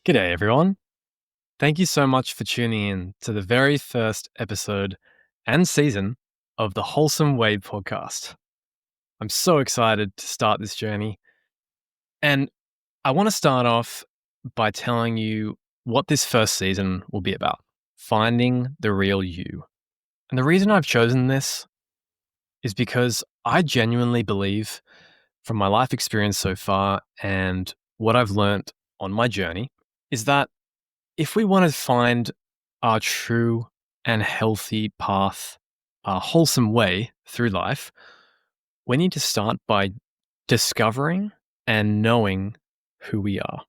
G'day, everyone. Thank you so much for tuning in to the very first episode and season of the Wholesome Way podcast. I'm so excited to start this journey. And I want to start off by telling you what this first season will be about: finding the real you. And the reason I've chosen this is because I genuinely believe, from my life experience so far and what I've learned on my journey, is that if we want to find our true and healthy path, our wholesome way through life, we need to start by discovering and knowing who we are.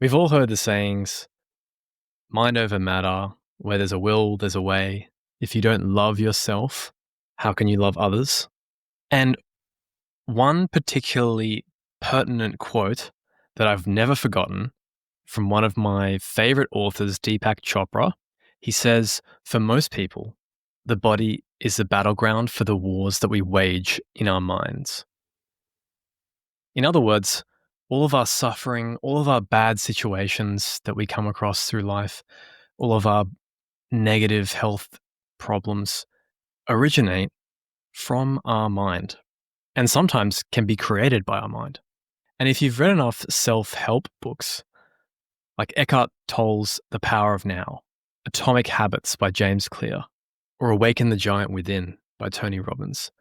We've all heard the sayings, mind over matter, where there's a will, there's a way. If you don't love yourself, how can you love others? And one particularly pertinent quote that I've never forgotten from one of my favorite authors, Deepak Chopra. He says, for most people, the body is the battleground for the wars that we wage in our minds. In other words, all of our suffering, all of our bad situations that we come across through life, all of our negative health problems originate from our mind and sometimes can be created by our mind. And if you've read enough self-help books, like Eckhart Tolle's The Power of Now, Atomic Habits by James Clear, or Awaken the Giant Within by Tony Robbins,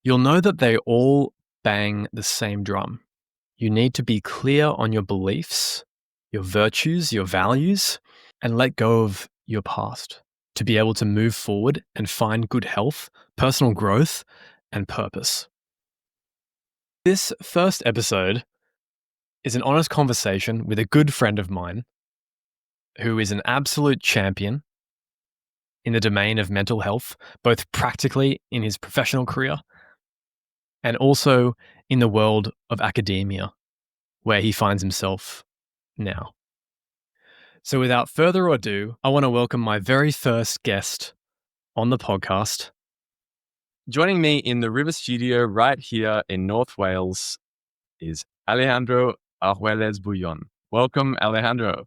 you'll know that they all bang the same drum. You need to be clear on your beliefs, your virtues, your values, and let go of your past to be able to move forward and find good health, personal growth, and purpose. This first episode is an honest conversation with a good friend of mine who is an absolute champion in the domain of mental health, both practically in his professional career and also in the world of academia, where he finds himself now. So without further ado, I want to welcome my very first guest on the podcast. Joining me in the River Studio right here in North Wales is Alejandro Argüelles Bullón. Welcome, Alejandro.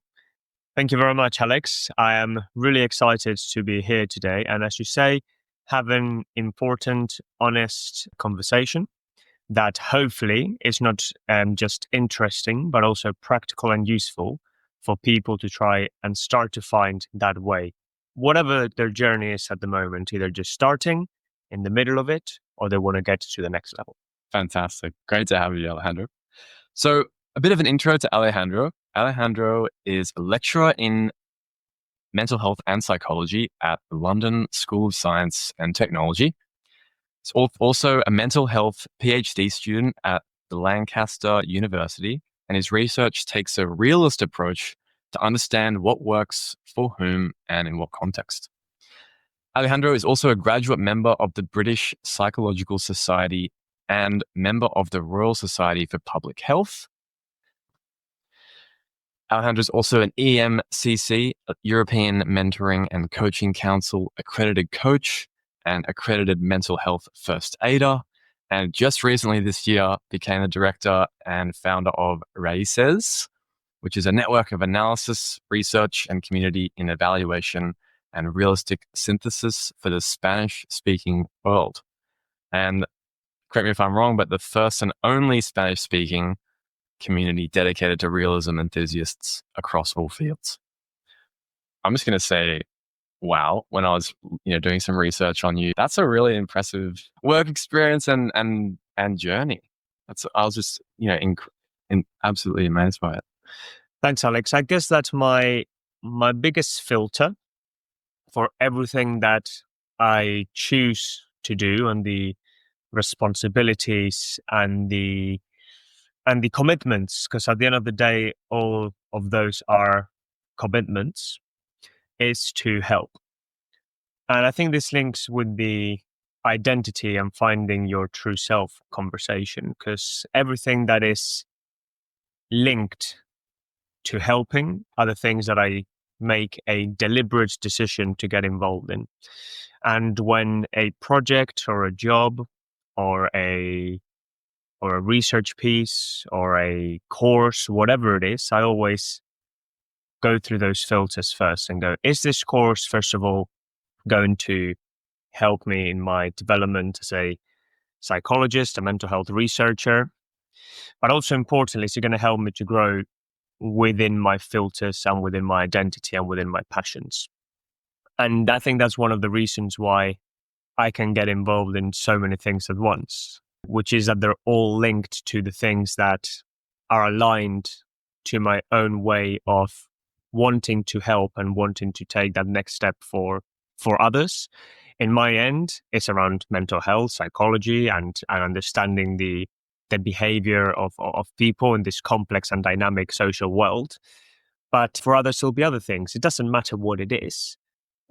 Thank you very much, Alex. I am really excited to be here today. And as you say, have an important, honest conversation that hopefully is not just interesting, but also practical and useful for people to try and start to find that way. Whatever their journey is at the moment, either just starting, in the middle of it, or they want to get to the next level. Fantastic. Great to have you, Alejandro. So a bit of an intro to Alejandro. Alejandro is a lecturer in mental health and psychology at the London School of Science and Technology. He's also a mental health PhD student at the Lancaster University, and his research takes a realist approach to understand what works for whom and in what context. Alejandro is also a graduate member of the British Psychological Society and member of the Royal Society for Public Health. Alejandro is also an EMCC, European Mentoring and Coaching Council accredited coach and accredited mental health first aider, and just recently this year became the director and founder of Argüelles, which is a network of analysis, research, and community in evaluation and realistic synthesis for the Spanish-speaking world. And correct me if I'm wrong, but the first and only Spanish-speaking community dedicated to realism enthusiasts across all fields. I'm just going to say, wow, when I was doing some research on you, that's a really impressive work experience and journey. I was just absolutely amazed by it. Thanks, Alex. I guess that's my biggest filter for everything that I choose to do, and the responsibilities and the commitments, because at the end of the day, all of those are commitments, is to help. And I think this links with the identity and finding your true self conversation, because everything that is linked to helping are the things that I make a deliberate decision to get involved in. And when a project or a job or a research piece or a course, whatever it is, I always go through those filters first and go, is this course, first of all, going to help me in my development as a psychologist, a mental health researcher? But also importantly, is it going to help me to grow within my filters and within my identity and within my passions? And I think that's one of the reasons why I can get involved in so many things at once, which is that they're all linked to the things that are aligned to my own way of wanting to help and wanting to take that next step for others. In my end, it's around mental health, psychology, and understanding the behavior of people in this complex and dynamic social world. But for others, there'll be other things. It doesn't matter what it is.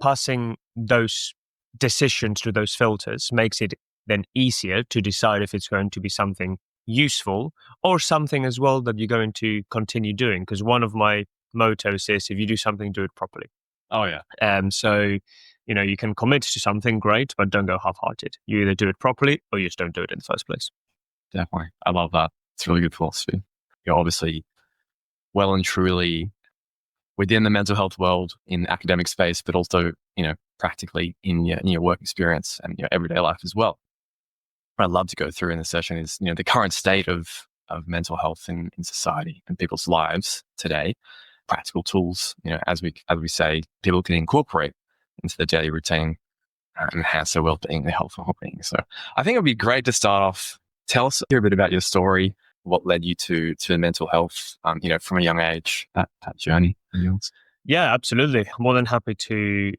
Passing those decisions through those filters makes it then easier to decide if it's going to be something useful or something as well that you're going to continue doing. Because one of my mottos is, if you do something, do it properly. Oh, yeah. So, you can commit to something great, but don't go half-hearted. You either do it properly or you just don't do it in the first place. Definitely. I love that. It's really good philosophy. You're obviously well and truly within the mental health world in the academic space, but also, practically in your work experience and your everyday life as well. What I'd love to go through in the session is, the current state of mental health in society and people's lives today, practical tools, as we say, people can incorporate into their daily routine and enhance their well-being, their health and well-being. So I think it'd be great to start off. Tell us a bit about your story, what led you to mental health, from a young age, that journey of yours. Yeah, absolutely. I'm more than happy to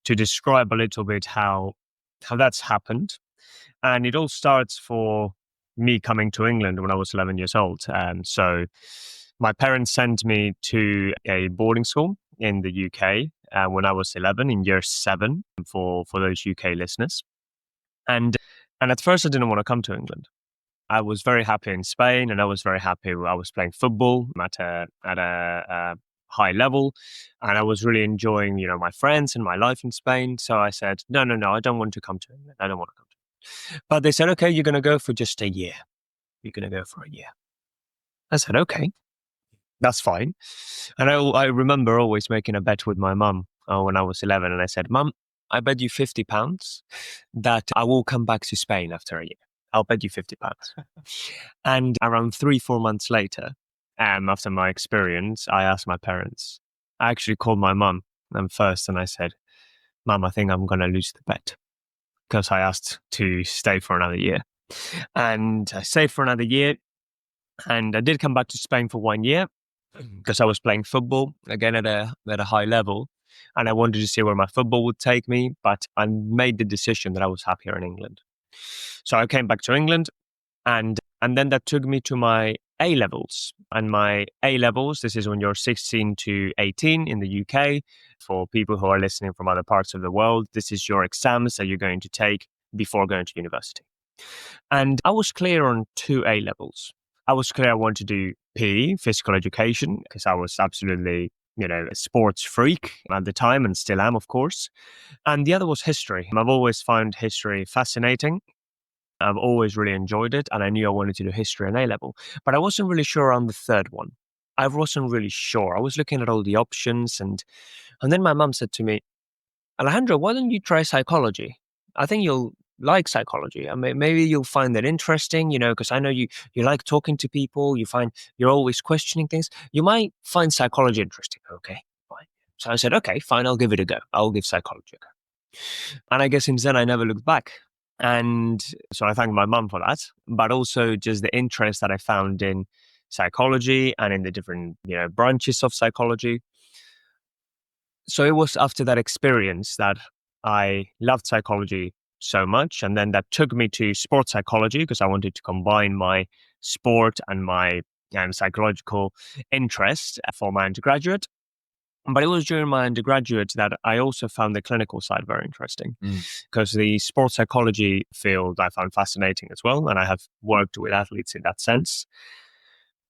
describe a little bit how that's happened. And it all starts for me coming to England when I was 11 years old. So my parents sent me to a boarding school in the UK when I was 11, in year 7, for those UK listeners. And at first I didn't want to come to England. I was very happy in Spain, and I was very happy. I was playing football at a high level, and I was really enjoying, my friends and my life in Spain. So I said, no, I don't want to come to England. I don't want to come to England. But they said, okay, you're going to go for just a year. You're going to go for a year. I said, okay, that's fine. And I remember always making a bet with my mum when I was 11, and I said, Mum, I bet you £50 that I will come back to Spain after a year. I'll bet you £50. And around 3-4 months later, after my experience, I asked my parents. I actually called my mum first, and I said, Mum, I think I'm going to lose the bet, because I asked to stay for another year. And I stayed for another year, and I did come back to Spain for 1 year because I was playing football again at a high level, and I wanted to see where my football would take me. But I made the decision that I was happier in England. So I came back to England, and then that took me to my A levels. And my A levels, this is when you're 16 to 18 in the UK. For people who are listening from other parts of the world, this is your exams that you're going to take before going to university. And I was clear on 2 A levels. I was clear I wanted to do PE, physical education, because I was absolutely, a sports freak at the time, and still am, of course. And the other was history. I've always found history fascinating. I've always really enjoyed it, and I knew I wanted to do history and A level, but I wasn't really sure on the third one. I wasn't really sure. I was looking at all the options, and then my mum said to me, Alejandro, why don't you try psychology? I think you'll like psychology. I mean, maybe you'll find that interesting, because I know you like talking to people. You find you're always questioning things. You might find psychology interesting. Okay, fine. So I said, okay, fine, I'll give it a go. I'll give psychology a go. And I guess since then, I never looked back. And so I thank my mum for that, but also just the interest that I found in psychology and in the different, branches of psychology. So it was after that experience that I loved psychology so much. And then that took me to sports psychology, because I wanted to combine my sport and my psychological interest for my undergraduate. But it was during my undergraduate that I also found the clinical side very interesting, because the sports psychology field I found fascinating as well. And I have worked with athletes in that sense.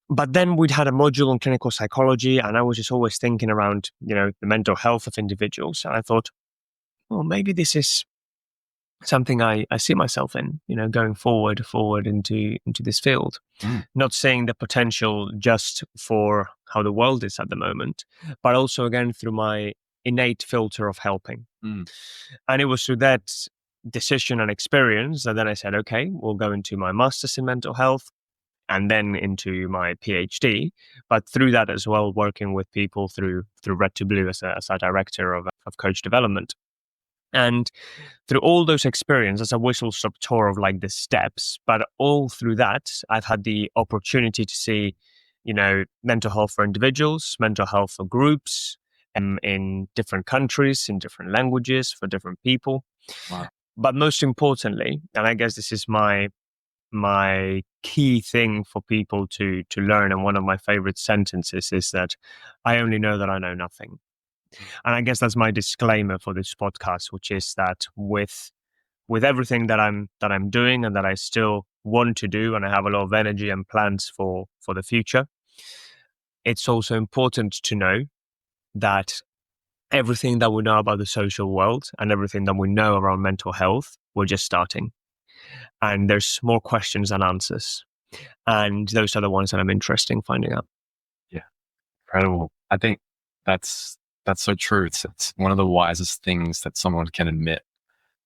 But then we'd had a module on clinical psychology, and I was just always thinking around, the mental health of individuals. And I thought, well, maybe this is something I see myself in, going forward into this field. Not seeing the potential just for how the world is at the moment, but also again through my innate filter of helping. And it was through that decision and experience that then I said, okay, we'll go into my master's in mental health and then into my PhD. But through that as well, working with people through Red to Blue as a director of coach development. And through all those experiences, a whistle-stop tour of like the steps, but all through that, I've had the opportunity to see, mental health for individuals, mental health for groups, in different countries, in different languages, for different people. Wow. But most importantly, and I guess this is my key thing for people to learn, and one of my favorite sentences is that I only know that I know nothing. And I guess that's my disclaimer for this podcast, which is that with everything that I'm doing and that I still want to do, and I have a lot of energy and plans for the future, it's also important to know that everything that we know about the social world and everything that we know around mental health, we're just starting. And there's more questions than answers. And those are the ones that I'm interested in finding out. Yeah, incredible. I think that's so true. It's one of the wisest things that someone can admit,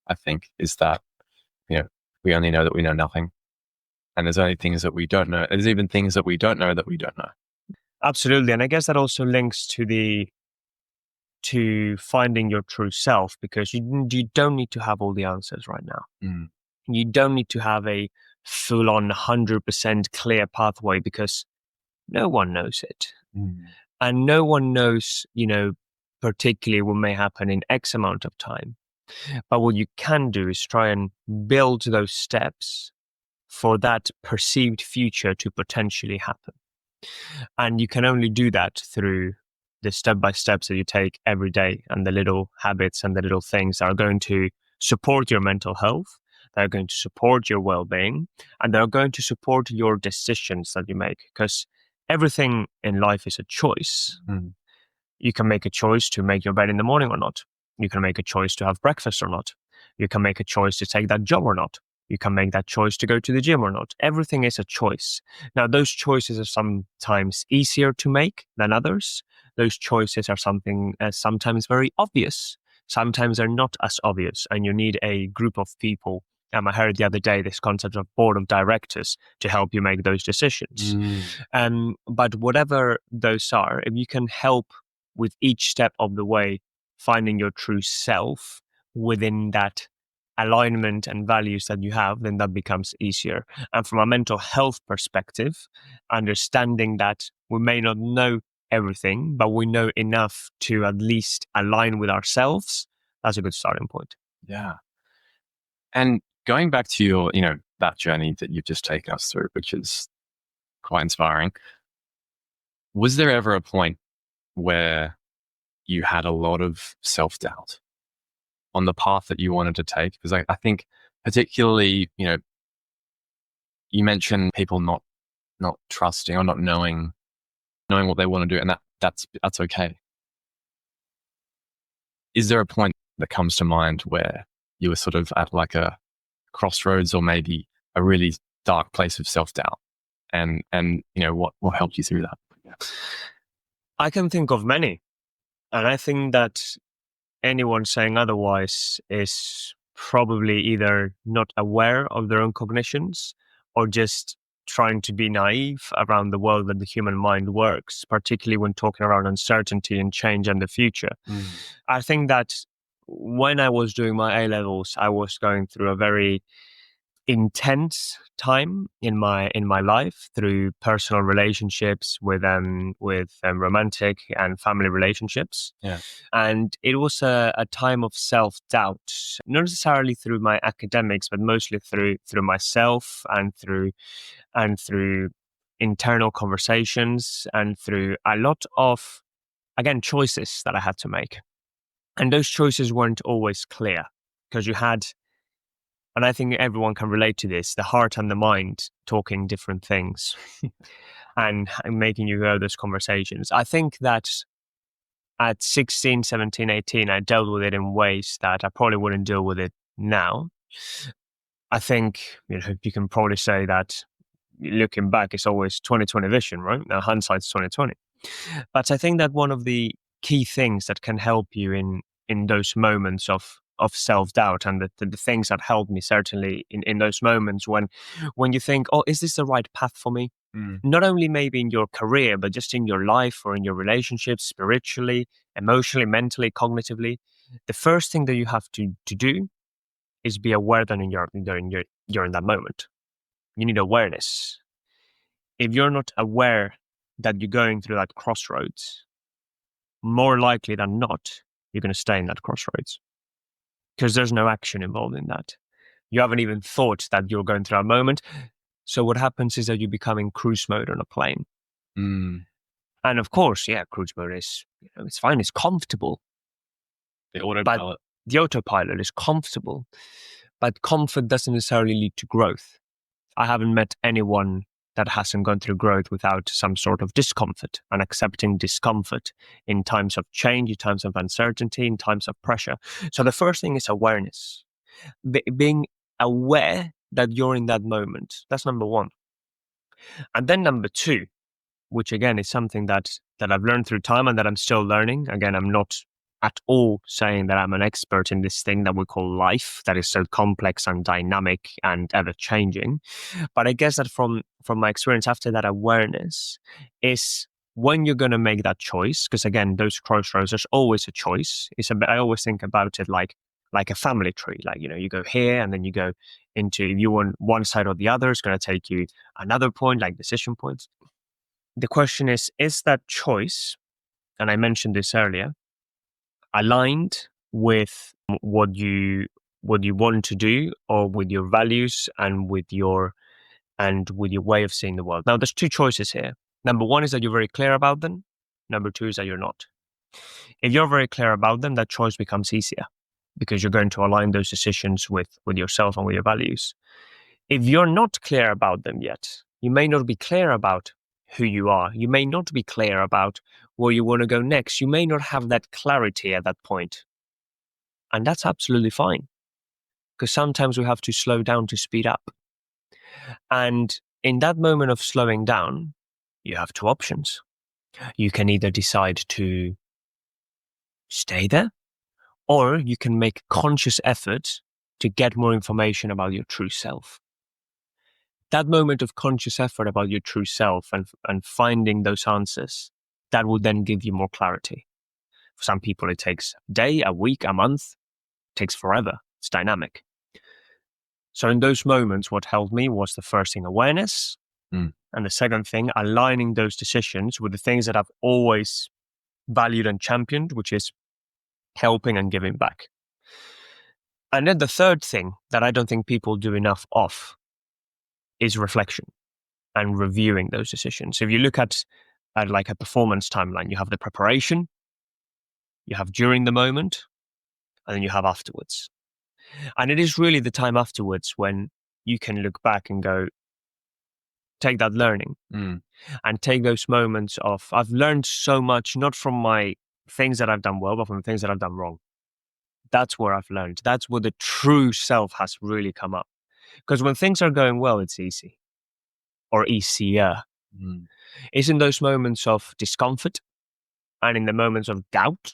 I think, is that, we only know that we know nothing. And there's only things that we don't know. There's even things that we don't know that we don't know. Absolutely. And I guess that also links to finding your true self, because you don't need to have all the answers right now. You don't need to have a full-on 100% clear pathway, because no one knows it. And no one knows, particularly what may happen in X amount of time. But what you can do is try and build those steps for that perceived future to potentially happen. And you can only do that through the step-by-steps that you take every day, and the little habits and the little things that are going to support your mental health, that are going to support your well-being, and that are going to support your decisions that you make. Because everything in life is a choice. You can make a choice to make your bed in the morning or not. You can make a choice to have breakfast or not. You can make a choice to take that job or not. You can make that choice to go to the gym or not. Everything is a choice. Now, those choices are sometimes easier to make than others. Those choices are sometimes very obvious. Sometimes they're not as obvious, and you need a group of people. I heard the other day this concept of board of directors to help you make those decisions. But whatever those are, if you can help with each step of the way, finding your true self within that alignment and values that you have, then that becomes easier. And from a mental health perspective, understanding that we may not know everything, but we know enough to at least align with ourselves, that's a good starting point. Yeah. And going back to your, that journey that you've just taken us through, which is quite inspiring, was there ever a point where you had a lot of self-doubt on the path that you wanted to take? Because I think particularly, you mentioned people not trusting or not knowing what they want to do, and that's okay. Is there a point that comes to mind where you were sort of at like a crossroads, or maybe a really dark place of self-doubt, and what helped you through that? I can think of many, and I think that anyone saying otherwise is probably either not aware of their own cognitions, or just trying to be naive around the world that the human mind works, particularly when talking around uncertainty and change and the future. I think that when I was doing my A-levels, I was going through a very intense time in my life, through personal relationships with romantic and family relationships. And it was a time of self-doubt, not necessarily through my academics, but mostly through myself, and through internal conversations, and through a lot of, again, choices that I had to make. And those choices weren't always clear, because you had, and I think everyone can relate to this, the heart and the mind talking different things and making you go those conversations. I think that at 16, 17, 18, I dealt with it in ways that I probably wouldn't deal with it now. I think, you can probably say that looking back, it's always 2020 vision, right? Now hindsight's 2020. But I think that one of the key things that can help you in those moments of self-doubt, and the things that helped me certainly in those moments when you think, oh, is this the right path for me? Not only maybe in your career, but just in your life or in your relationships, spiritually, emotionally, mentally, cognitively. The first thing that you have to do is be aware that you're in that moment. You need awareness. If you're not aware that you're going through that crossroads, more likely than not, you're going to stay in that crossroads because there's no action involved in that. You haven't even thought that you're going through a moment. So what happens is that you become in cruise mode on a plane. And of course, cruise mode is, it's fine. It's comfortable. The autopilot. The autopilot is comfortable, but comfort doesn't necessarily lead to growth. I haven't met anyone that hasn't gone through growth without some sort of discomfort, and accepting discomfort in times of change, in times of uncertainty, in times of pressure. So the first thing is awareness. Being aware that you're in that moment. That's number one. And then number two, which again is something that I've learned through time and that I'm still learning. Again, I'm not at all saying that I'm an expert in this thing that we call life, that is so complex and dynamic and ever changing. But I guess that from my experience after that awareness is when you're going to make that choice, because again, those crossroads, there's always a choice. I always think about it like a family tree. Like, you go here and then you go into, if you want one side or the other, it's going to take you another point, like decision points. The question is that choice, and I mentioned this earlier, aligned with what you want to do, or with your values and with your way of seeing the world? Now, there's two choices here. Number one is that you're very clear about them. Number two is that you're not. If you're very clear about them, that choice becomes easier because you're going to align those decisions with yourself and with your values. If you're not clear about them yet, you may not be clear about who you are. You may not be clear about where you want to go next. You may not have that clarity at that point. And that's absolutely fine, because sometimes we have to slow down to speed up. And in that moment of slowing down, you have two options. You can either decide to stay there, or you can make conscious effort to get more information about your true self. That moment of conscious effort about your true self and finding those answers, that will then give you more clarity. For some people, it takes a day, a week, a month. It takes forever. It's dynamic. So in those moments, what helped me was the first thing, awareness. And the second thing, aligning those decisions with the things that I've always valued and championed, which is helping and giving back. And then the third thing that I don't think people do enough of is reflection and reviewing those decisions. So if you look at like a performance timeline, you have the preparation, you have during the moment, and then you have afterwards. And it is really the time afterwards when you can look back and go, take that learning and take those moments of, I've learned so much, not from my things that I've done well, but from the things that I've done wrong. That's where I've learned. That's where the true self has really come up. Because when things are going well, it's easy or easier. It's in those moments of discomfort and in the moments of doubt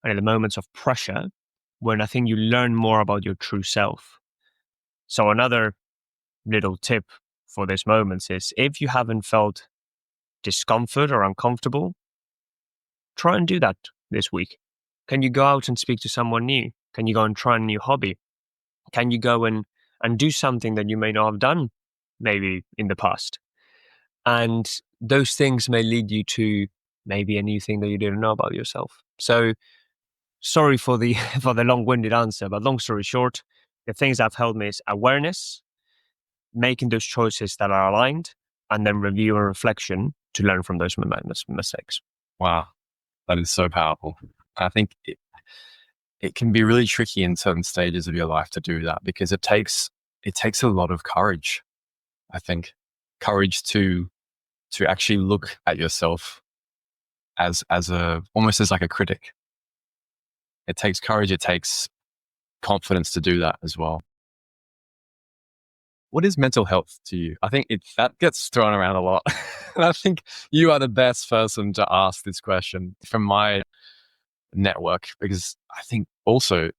and in the moments of pressure when I think you learn more about your true self. So another little tip for these moments is, if you haven't felt discomfort or uncomfortable, try and do that this week. Can you go out and speak to someone new? Can you go and try a new hobby? Can you go and do something that you may not have done maybe in the past? And those things may lead you to maybe a new thing that you didn't know about yourself. So sorry for the long-winded answer, but long story short, the things that have helped me is awareness, making those choices that are aligned, and then review and reflection to learn from those mistakes. Wow, that is so powerful. I think it can be really tricky in certain stages of your life to do that, because it takes a lot of courage. I think courage to actually look at yourself as almost as like a critic. It takes courage. It takes confidence to do that as well. what is mental health to you? I think that gets thrown around a lot. And I think you are the best person to ask this question from my network, because I think also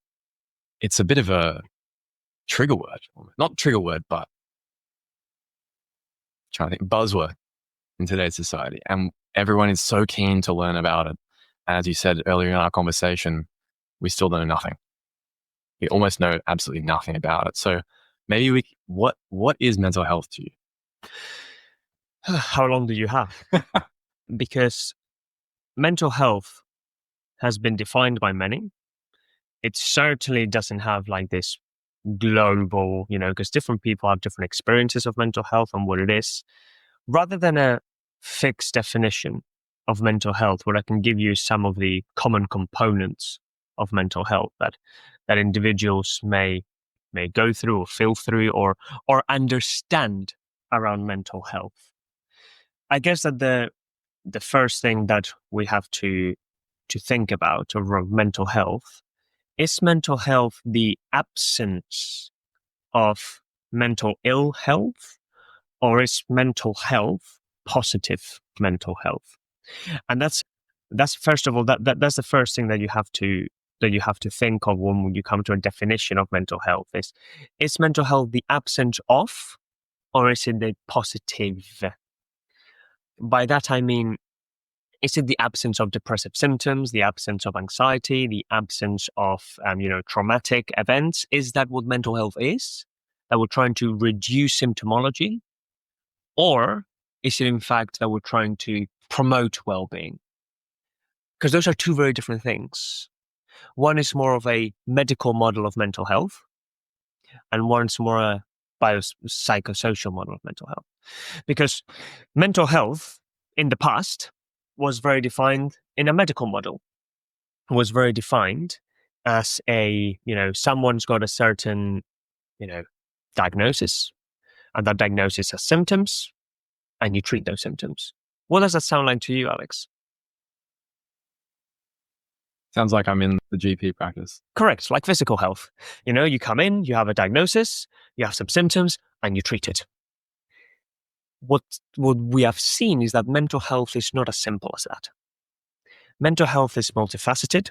it's a bit of a trigger word, not trigger word, but trying to think buzzword in today's society. And everyone is so keen to learn about it. And as you said earlier in our conversation, we still know nothing. We almost know absolutely nothing about it. So maybe what is mental health to you? How long do you have? Because mental health has been defined by many. It certainly doesn't have like this global, because different people have different experiences of mental health and what it is. Rather than a fixed definition of mental health, what I can give you is some of the common components of mental health that individuals may go through or feel through or understand around mental health. I guess that the first thing that we have to think about around mental health is mental health the absence of mental ill health, or is mental health positive mental health? And that's first of all that's the first thing that you have to think of when you come to a definition of mental health is mental health the absence of, or is it the positive? By that I mean, is it the absence of depressive symptoms, the absence of anxiety, the absence of traumatic events? Is that what mental health is? That we're trying to reduce symptomology? Or is it in fact that we're trying to promote well-being? Because those are two very different things. One is more of a medical model of mental health, and one's more a biopsychosocial model of mental health. Because mental health in the past was very defined in a medical model, was very defined as someone's got a certain, diagnosis, and that diagnosis has symptoms, and you treat those symptoms. What does that sound like to you, Alex? Sounds like I'm in the GP practice. Correct. Like physical health. You come in, you have a diagnosis, you have some symptoms, and you treat it. What we have seen is that mental health is not as simple as that. Mental health is multifaceted,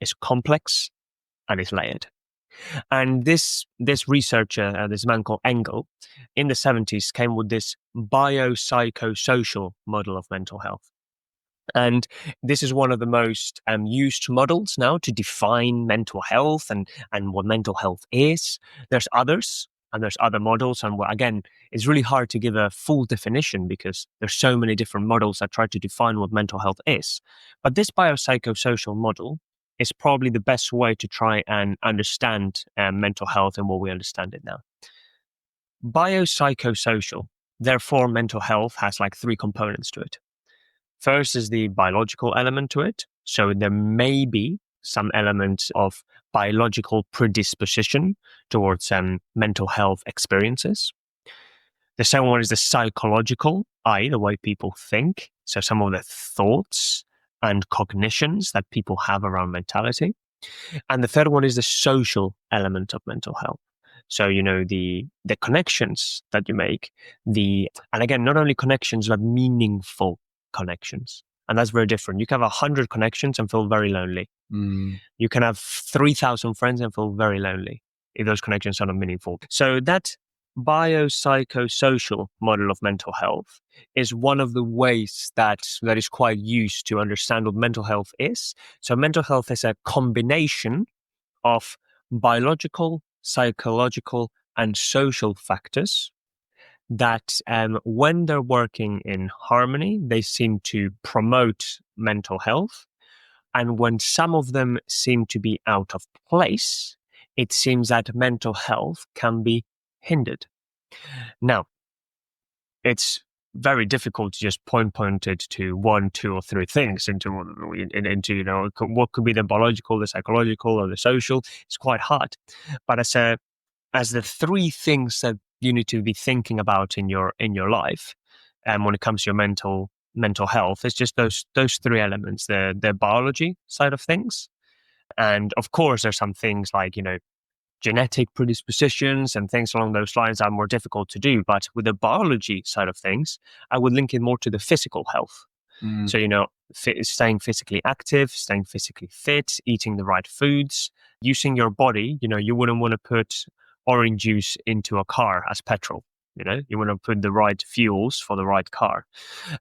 is complex, and is layered. And this researcher, this man called Engel, in the 70s came with this biopsychosocial model of mental health. And this is one of the most used models now to define mental health and what mental health is. There's others, and there's other models. And again, it's really hard to give a full definition because there's so many different models that try to define what mental health is. But this biopsychosocial model is probably the best way to try and understand mental health and what we understand it now. Biopsychosocial, therefore, mental health has like three components to it. First is the biological element to it. So there may be some elements of biological predisposition towards mental health experiences. The second one is the psychological, the way people think. So some of the thoughts and cognitions that people have around mentality. And the third one is the social element of mental health. So, the connections that you make, and again, not only connections, but meaningful connections. And that's very different. You can have 100 connections and feel very lonely. You can have 3,000 friends and feel very lonely if those connections are not meaningful. So that biopsychosocial model of mental health is one of the ways that is quite used to understand what mental health is. So mental health is a combination of biological, psychological, and social factors that when they're working in harmony, they seem to promote mental health. And when some of them seem to be out of place, it seems that mental health can be hindered. Now, it's very difficult to just point it to one, two, or three things into what could be the biological, the psychological, or the social. It's quite hard. But as the three things that you need to be thinking about in your life, when it comes to your mental health, it's just those three elements: the biology side of things, and of course there's some things like genetic predispositions and things along those lines are more difficult to do. But with the biology side of things, I would link it more to the physical health. So, staying physically active, staying physically fit, eating the right foods, using your body. You wouldn't want to put orange juice into a car as petrol. You want to put the right fuels for the right car.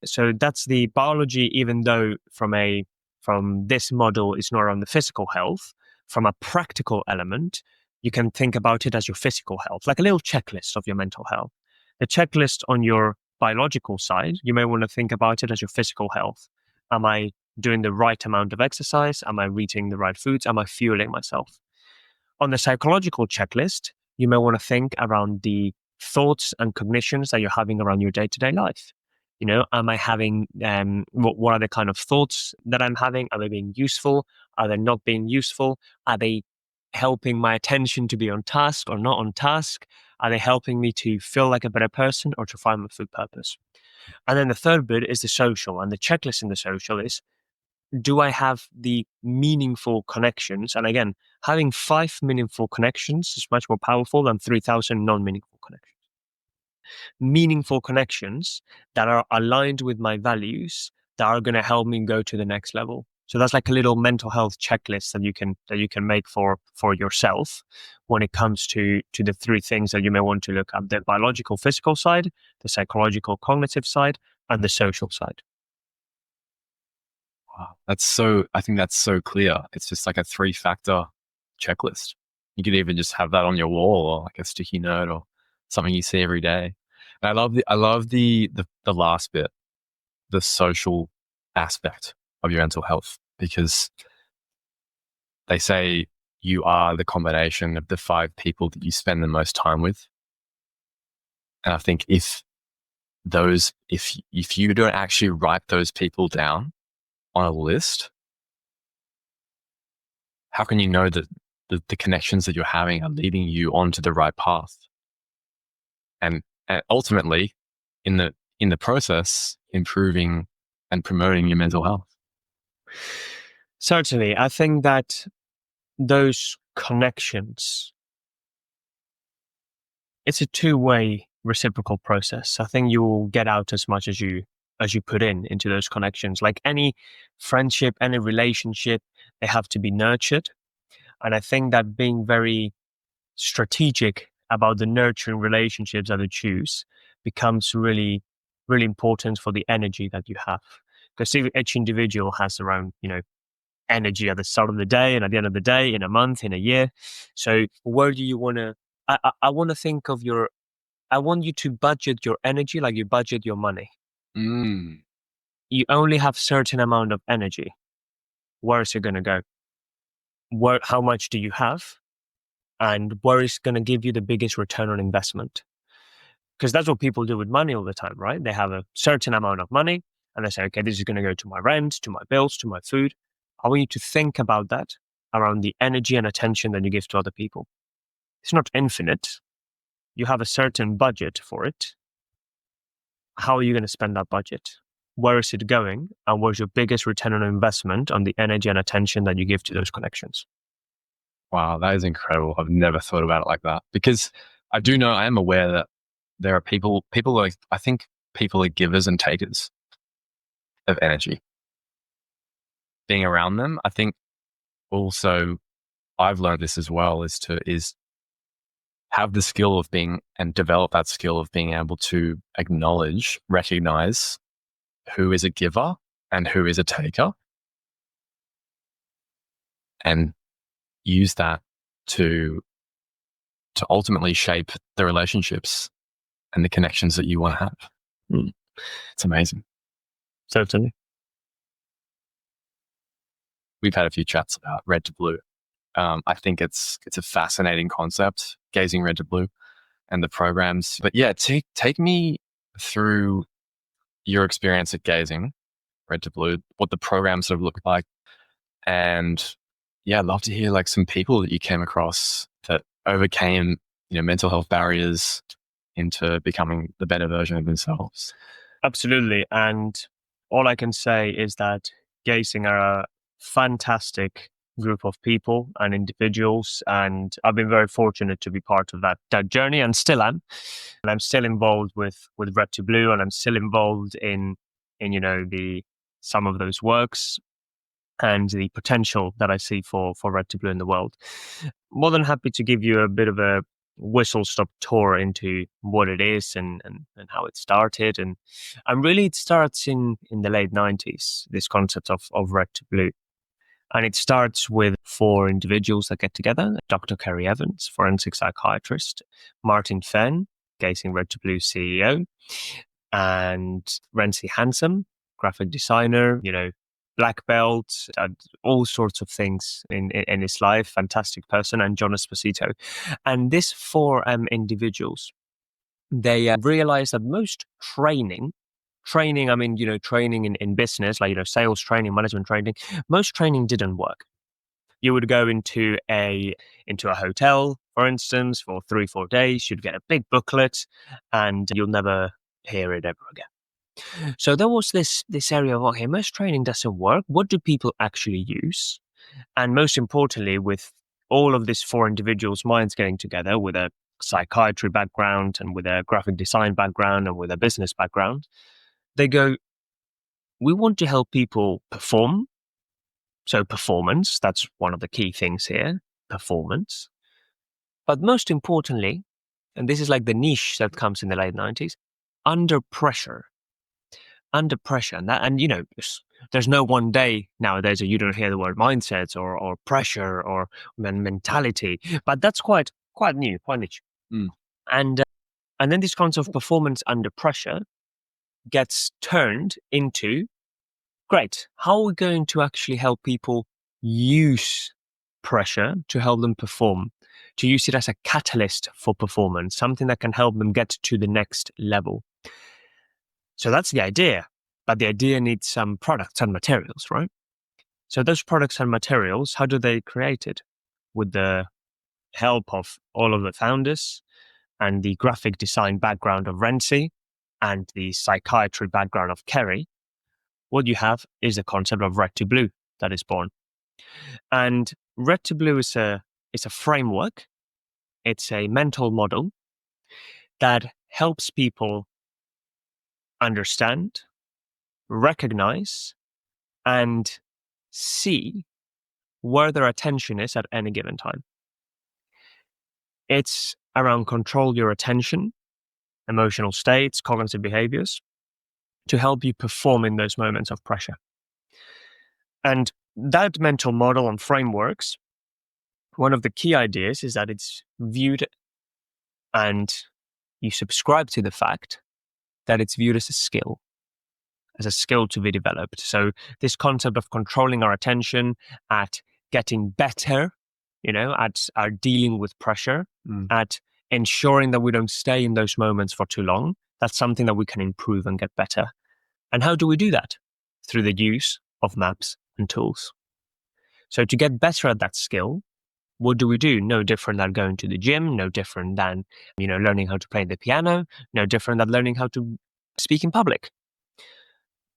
So that's the biology, even though from this model, it's not around the physical health. From a practical element, you can think about it as your physical health, like a little checklist of your mental health. The checklist on your biological side, you may want to think about it as your physical health. Am I doing the right amount of exercise? Am I eating the right foods? Am I fueling myself? On the psychological checklist, you may want to think around the thoughts and cognitions that you're having around your day-to-day life. Am I having, what are the kind of thoughts that I'm having? Are they being useful? Are they not being useful? Are they helping my attention to be on task or not on task? Are they helping me to feel like a better person or to find my food purpose? And then the third bit is the social. And the checklist in the social is, do I have the meaningful connections? And again, having 5 meaningful connections is much more powerful than 3,000 non-meaningful connections. Meaningful connections that are aligned with my values that are going to help me go to the next level. So that's like a little mental health checklist that you can make for yourself when it comes to the 3 things that you may want to look at: the biological, physical side, the psychological, cognitive side, and the social side. Wow. I think that's so clear. It's just like a 3-factor checklist. You could even just have that on your wall or like a sticky note or something you see every day. And I love the last bit, the social aspect of your mental health, because they say you are the combination of the 5 people that you spend the most time with. And I think if you don't actually write those people down on a list, how can you know that the connections that you're having are leading you onto the right path? And ultimately, in the process, improving and promoting your mental health. Certainly. I think that those connections, it's a 2-way reciprocal process. I think you will get out as much as you put into those connections. Like any friendship, any relationship, they have to be nurtured. And I think that being very strategic about the nurturing relationships that you choose becomes really, really important for the energy that you have. Because each individual has their own, energy at the start of the day and at the end of the day, in a month, in a year. So where do you want to, I want to think of I want you to budget your energy like you budget your money. You only have certain amount of energy. Where is it going to go? How much do you have? And where is going to give you the biggest return on investment? Because that's what people do with money all the time, right? They have a certain amount of money and they say, okay, this is going to go to my rent, to my bills, to my food. I want you to think about that around the energy and attention that you give to other people. It's not infinite. You have a certain budget for it. How are you going to spend that budget? Where is it going? And where's your biggest return on investment on the energy and attention that you give to those connections? Wow, that is incredible. I've never thought about it like that, because I am aware that there are people like, I think people are givers and takers of energy. Being around them, I think also I've learned this as well, is have the skill of develop that skill of being able to recognize who is a giver and who is a taker, and use that to ultimately shape the relationships and the connections that you want to have. It's amazing. Certainly. We've had a few chats about red to blue. I think it's a fascinating concept, gazing red to blue, and the programs. But yeah, take me through your experience at gazing red to blue, what the programs sort of look like, and yeah, I'd love to hear like some people that you came across that overcame, mental health barriers into becoming the better version of themselves. Absolutely. And all I can say is that gazing are a fantastic group of people and individuals, and I've been very fortunate to be part of that journey, and still am. And I'm still involved with Red to Blue, and I'm still involved in the some of those works and the potential that I see for Red to Blue in the world. More than happy to give you a bit of a whistle stop tour into what it is and how it started. And really it starts in the late 90s, this concept of Red to Blue. And it starts with 4 individuals that get together: Dr. Kerry Evans, forensic psychiatrist; Martin Fenn, Gazing Red to Blue CEO; and Renzi Handsome, graphic designer, black belt, all sorts of things in his life, fantastic person; and John Esposito. And these 4 individuals, they realized that most training, I mean, training in business, like, sales training, management training, most training didn't work. You would go into a hotel, for instance, for 3-4 days, you'd get a big booklet, and you'll never hear it ever again. So there was this area of, okay, most training doesn't work. What do people actually use? And most importantly, with all of these 4 individuals' minds getting together with a psychiatry background and with a graphic design background and with a business background, they go, we want to help people perform. So performance, that's one of the key things here, performance. But most importantly, and this is like the niche that comes in the late 90s, under pressure. Under pressure. And there's no one day nowadays that you don't hear the word mindsets or pressure or mentality, but that's quite new, quite niche. And then this concept of performance under pressure gets turned into, great, how are we going to actually help people use pressure to help them perform, to use it as a catalyst for performance, something that can help them get to the next level? So that's the idea, but the idea needs some products and materials, right? So those products and materials, how do they create it? With the help of all of the founders and the graphic design background of Renzi and the psychiatry background of Kerry, what you have is the concept of Red to Blue that is born. And Red to Blue is a framework. It's a mental model that helps people understand, recognize, and see where their attention is at any given time. It's around control your attention, emotional states, cognitive behaviors, to help you perform in those moments of pressure. And that mental model and frameworks, one of the key ideas is that it's viewed, and you subscribe to the fact that it's viewed as a skill to be developed. So this concept of controlling our attention, at getting better, at our dealing with pressure, at ensuring that we don't stay in those moments for too long, that's something that we can improve and get better. And how do we do that? Through the use of maps and tools. So to get better at that skill, what do we do? No different than going to the gym, no different than, learning how to play the piano, no different than learning how to speak in public.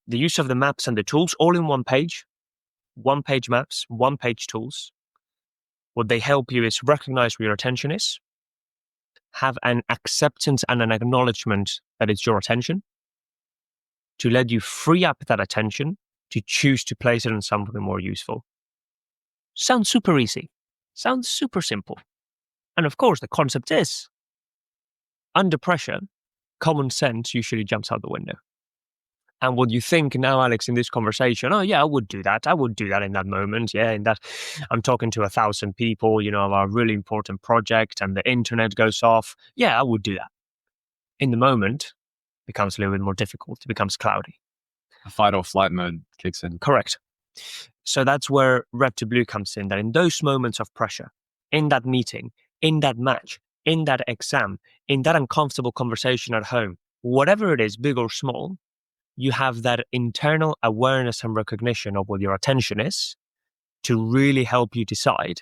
The use of the maps and the tools all in one page maps, 1-page tools. What they help you is recognize where your attention is, have an acceptance and an acknowledgement that it's your attention, to let you free up that attention to choose to place it on something more useful. Sounds super easy. Sounds super simple. And of course, the concept is, under pressure, common sense usually jumps out the window. And what you think now, Alex, in this conversation, oh yeah, I would do that. I would do that in that moment. Yeah, in that I'm talking to 1,000 people, of a really important project, and the internet goes off. Yeah, I would do that. In the moment, it becomes a little bit more difficult. It becomes cloudy. A fight or flight mode kicks in. Correct. So that's where Red to Blue comes in, that in those moments of pressure, in that meeting, in that match, in that exam, in that uncomfortable conversation at home, whatever it is, big or small, you have that internal awareness and recognition of what your attention is to really help you decide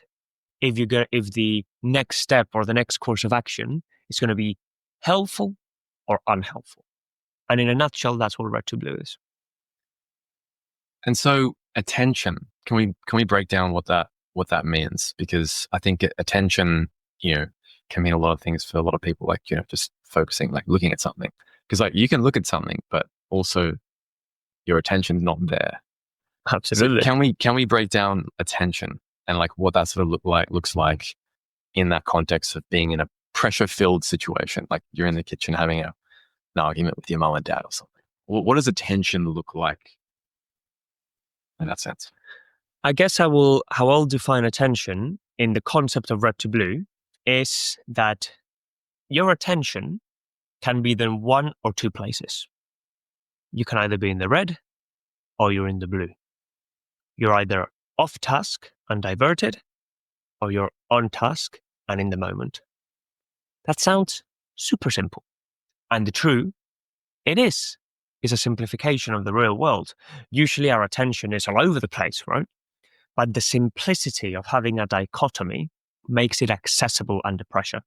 if the next step or the next course of action is going to be helpful or unhelpful. And in a nutshell, that's what Red to Blue is. And so attention, can we break down what that what that means, because I think attention, can mean a lot of things for a lot of people, like, just focusing, like looking at something. Because like you can look at something, but also your attention's not there. Absolutely. So can we break down attention and like what that sort of looks like in that context of being in a pressure-filled situation, like you're in the kitchen having an argument with your mom and dad or something? What does attention look like in that sense? I guess how I'll define attention in the concept of red to blue is that your attention can be in one or two places. You can either be in the red or you're in the blue. You're either off task and diverted, or you're on task and in the moment. That sounds super simple. And the true, it is a simplification of the real world. Usually our attention is all over the place, right? But the simplicity of having a dichotomy makes it accessible under pressure.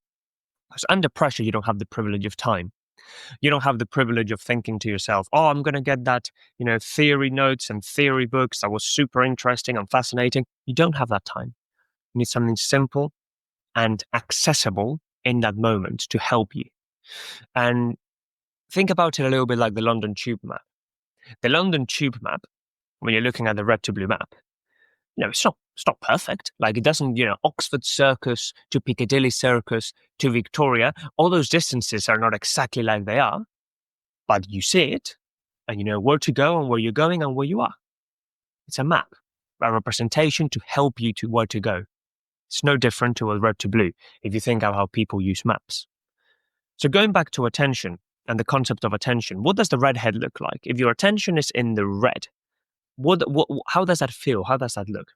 Because under pressure, you don't have the privilege of time. You don't have the privilege of thinking to yourself, oh, I'm going to get that, theory notes and theory books that was super interesting and fascinating. You don't have that time. You need something simple and accessible in that moment to help you. And think about it a little bit like the London Tube map. The London Tube map, when you're looking at the red to blue map, it's not perfect. Like it doesn't, Oxford Circus to Piccadilly Circus to Victoria, all those distances are not exactly like they are, but you see it and you know where to go and where you're going and where you are. It's a map, a representation to help you to where to go. It's no different to a red to blue if you think of how people use maps. So going back to attention and the concept of attention, what does the red head look like? If your attention is in the red, how does that feel? How does that look?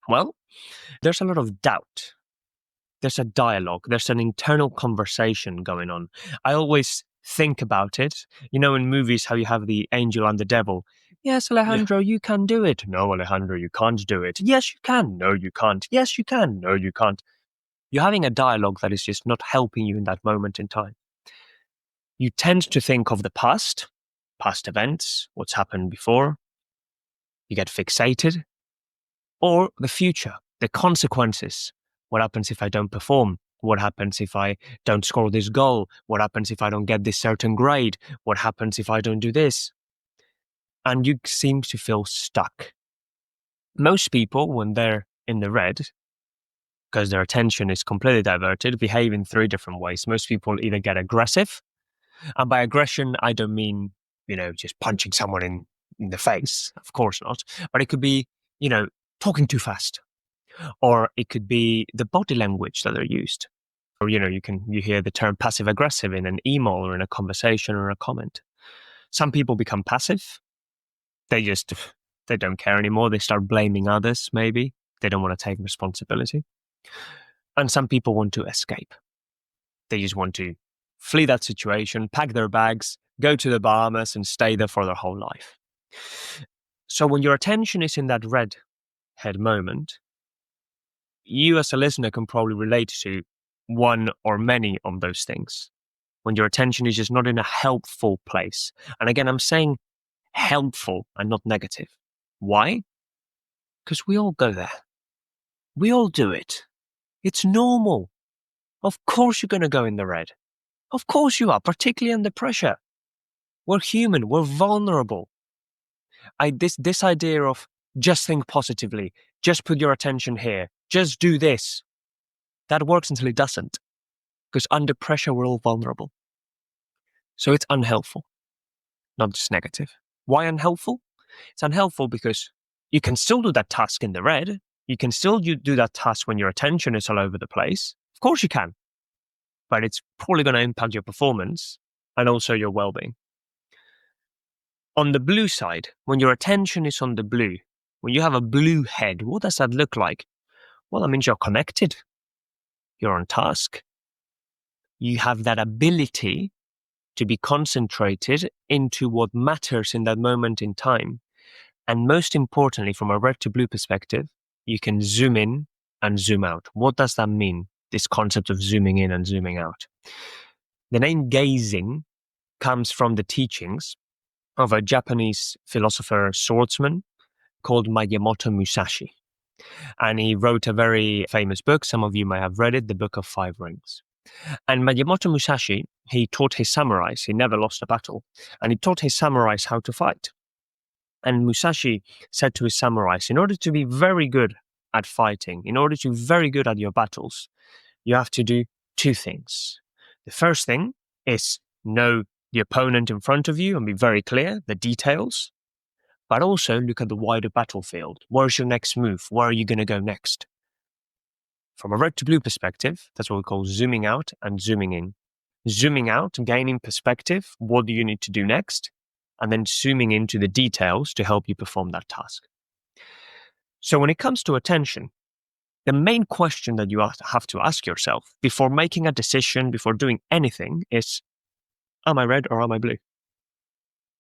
Well, there's a lot of doubt. There's a dialogue. There's an internal conversation going on. I always think about it. In movies, how you have the angel and the devil. Yes, Alejandro, you can do it. No, Alejandro, you can't do it. Yes, you can. No, you can't. Yes, you can. No, you can't. You're having a dialogue that is just not helping you in that moment in time. You tend to think of the past events, what's happened before. You get fixated. Or the future, the consequences. What happens if I don't perform? What happens if I don't score this goal? What happens if I don't get this certain grade? What happens if I don't do this? And you seem to feel stuck. Most people, when they're in the red, because their attention is completely diverted, behave in three different ways. Most people either get aggressive, and by aggression, I don't mean, just punching someone in the face. Of course not. But it could be, talking too fast. Or it could be the body language that are used. Or, you hear the term passive aggressive in an email or in a conversation or a comment. Some people become passive. They don't care anymore. They start blaming others, maybe. They don't want to take responsibility. And some people want to escape. They just want to flee that situation, pack their bags, go to the Bahamas and stay there for their whole life. So when your attention is in that red head moment, you as a listener can probably relate to one or many of those things. When your attention is just not in a helpful place. And again, I'm saying helpful and not negative. Why? Because we all go there. We all do it. It's normal. Of course you're going to go in the red. Of course you are, particularly under pressure. We're human. We're vulnerable. This idea of just think positively, just put your attention here, just do this, that works until it doesn't. Because under pressure, we're all vulnerable. So it's unhelpful, not just negative. Why unhelpful? It's unhelpful because you can still do that task in the red. You can still do that task when your attention is all over the place. Of course you can. But it's probably going to impact your performance and also your well-being. On the blue side, when your attention is on the blue, when you have a blue head, what does that look like? Well, that means you're connected. You're on task. You have that ability to be concentrated into what matters in that moment in time. And most importantly, from a red to blue perspective, you can zoom in and zoom out. What does that mean? This concept of zooming in and zooming out. The name gazing comes from the teachings of a Japanese philosopher swordsman called Miyamoto Musashi. And he wrote a very famous book. Some of you may have read it, The Book of Five Rings. And Miyamoto Musashi, he taught his samurais, he never lost a battle, and he taught his samurais how to fight. And Musashi said to his samurais, in order to be very good at fighting, in order to be very good at your battles, you have to do two things. The first thing is know the opponent in front of you and be very clear, the details, but also look at the wider battlefield. Where's your next move? Where are you going to go next? From a red to blue perspective, that's what we call zooming out and zooming in. Zooming out, gaining perspective, what do you need to do next? And then zooming into the details to help you perform that task. So when it comes to attention, the main question that you have to ask yourself before making a decision, before doing anything is, am I red or am I blue?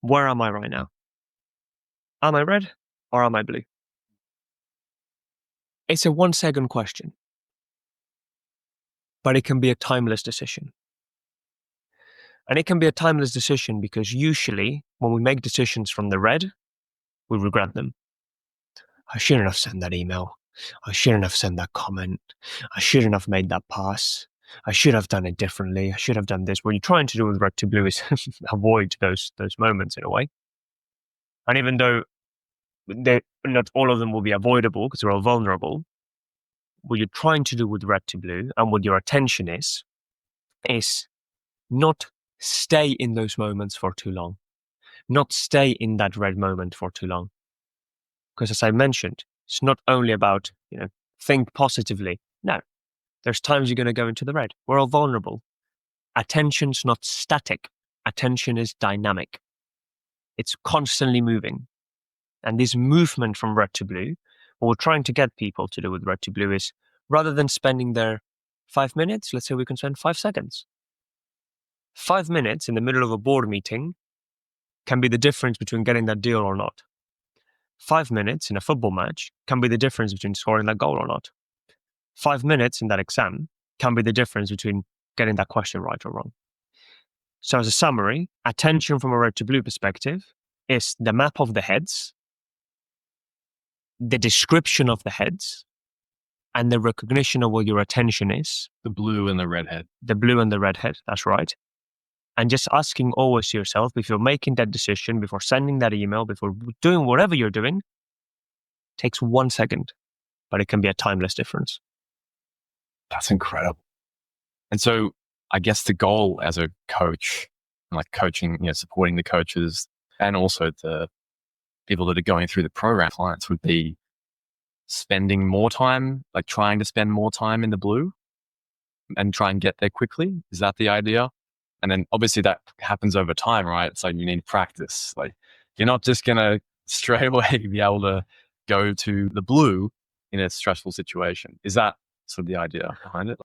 Where am I right now? Am I red or am I blue? It's a 1-second question, but it can be a timeless decision. And it can be a timeless decision because usually when we make decisions from the red, we regret them. I shouldn't have sent that email. I shouldn't have sent that comment. I shouldn't have made that pass. I should have done it differently. I should have done this. What you're trying to do with red to blue is avoid those moments in a way. And even though not all of them will be avoidable because they're all vulnerable, what you're trying to do with red to blue and what your attention is not stay in those moments for too long. Not stay in that red moment for too long. Because as I mentioned, it's not only about, think positively. No, there's times you're going to go into the red. We're all vulnerable. Attention's not static. Attention is dynamic. It's constantly moving. And this movement from red to blue, what we're trying to get people to do with red to blue is rather than spending their 5 minutes, let's say we can spend 5 seconds. 5 minutes in the middle of a board meeting can be the difference between getting that deal or not. 5 minutes in a football match can be the difference between scoring that goal or not. 5 minutes in that exam can be the difference between getting that question right or wrong. So as a summary, attention from a red to blue perspective is the map of the heads, the description of the heads, and the recognition of what your attention is. The blue and the red head. The blue and the red head, that's right. And just asking always yourself, before making that decision, before sending that email, before doing whatever you're doing, takes 1 second, but it can be a timeless difference. That's incredible. And so I guess the goal as a coach, like coaching, supporting the coaches and also the people that are going through the program, clients, would be spending more time, like trying to spend more time in the blue and try and get there quickly. Is that the idea? And then obviously that happens over time, right? So you need practice. Like you're not just going to straight away be able to go to the blue in a stressful situation. Is that sort of the idea behind it?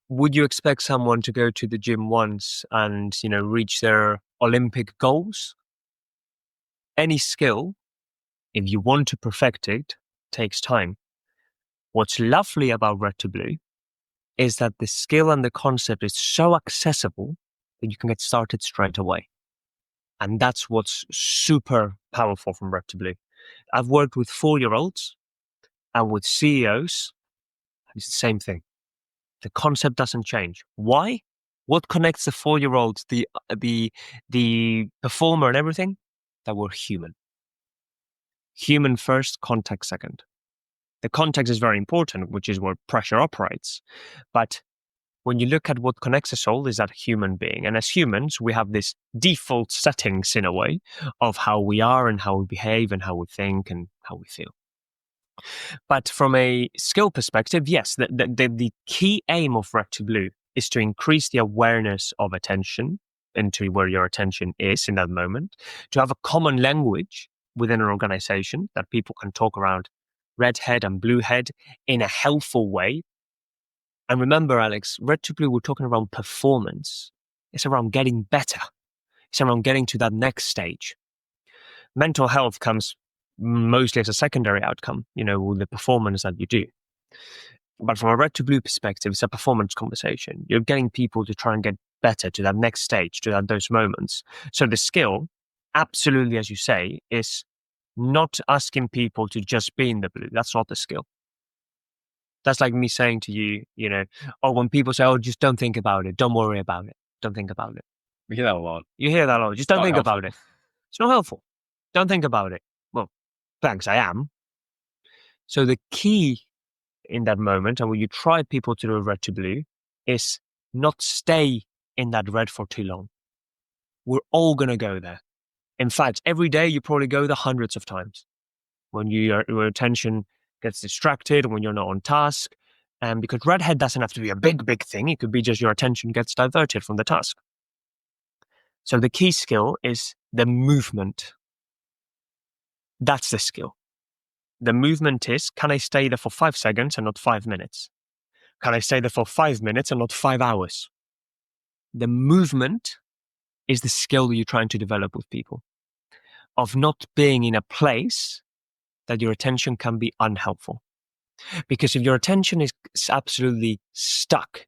Would you expect someone to go to the gym once and, reach their Olympic goals? Any skill, if you want to perfect it, takes time. What's lovely about red to blue is that the skill and the concept is so accessible that you can get started straight away. And that's what's super powerful from red to blue. I've worked with 4-year-olds and with CEOs. It's the same thing. The concept doesn't change. Why? What connects the 4-year-olds, the performer and everything? That we're human. Human first, context second. The context is very important, which is where pressure operates. But when you look at what connects us all is that human being. And as humans, we have this default settings in a way of how we are and how we behave and how we think and how we feel. But from a skill perspective, yes, the key aim of red to blue is to increase the awareness of attention into where your attention is in that moment, to have a common language within an organization that people can talk around red head and blue head in a helpful way. And remember, Alex, red to blue, we're talking around performance. It's around getting better. It's around getting to that next stage. Mental health comes mostly as a secondary outcome, with the performance that you do. But from a red to blue perspective, it's a performance conversation. You're getting people to try and get better to that next stage, to those moments. So the skill, absolutely, as you say, is not asking people to just be in the blue. That's not the skill. That's like me saying to you, when people say, oh, just don't think about it. Don't worry about it. Don't think about it. We hear that a lot. You hear that a lot. Just don't Not think helpful. about it. It's not helpful. Don't think about it. Well, thanks, I am. So the key in that moment, and when you try people to do red to blue, is not stay in that red for too long. We're all going to go there. In fact, every day you probably go there hundreds of times. When your attention gets distracted, when you're not on task, and because redhead doesn't have to be a big thing. It could be just your attention gets diverted from the task. So the key skill is the movement. That's the skill. The movement is, can I stay there for 5 seconds and not 5 minutes? Can I stay there for 5 minutes and not 5 hours? The movement is the skill that you're trying to develop with people, of not being in a place that your attention can be unhelpful. Because if your attention is absolutely stuck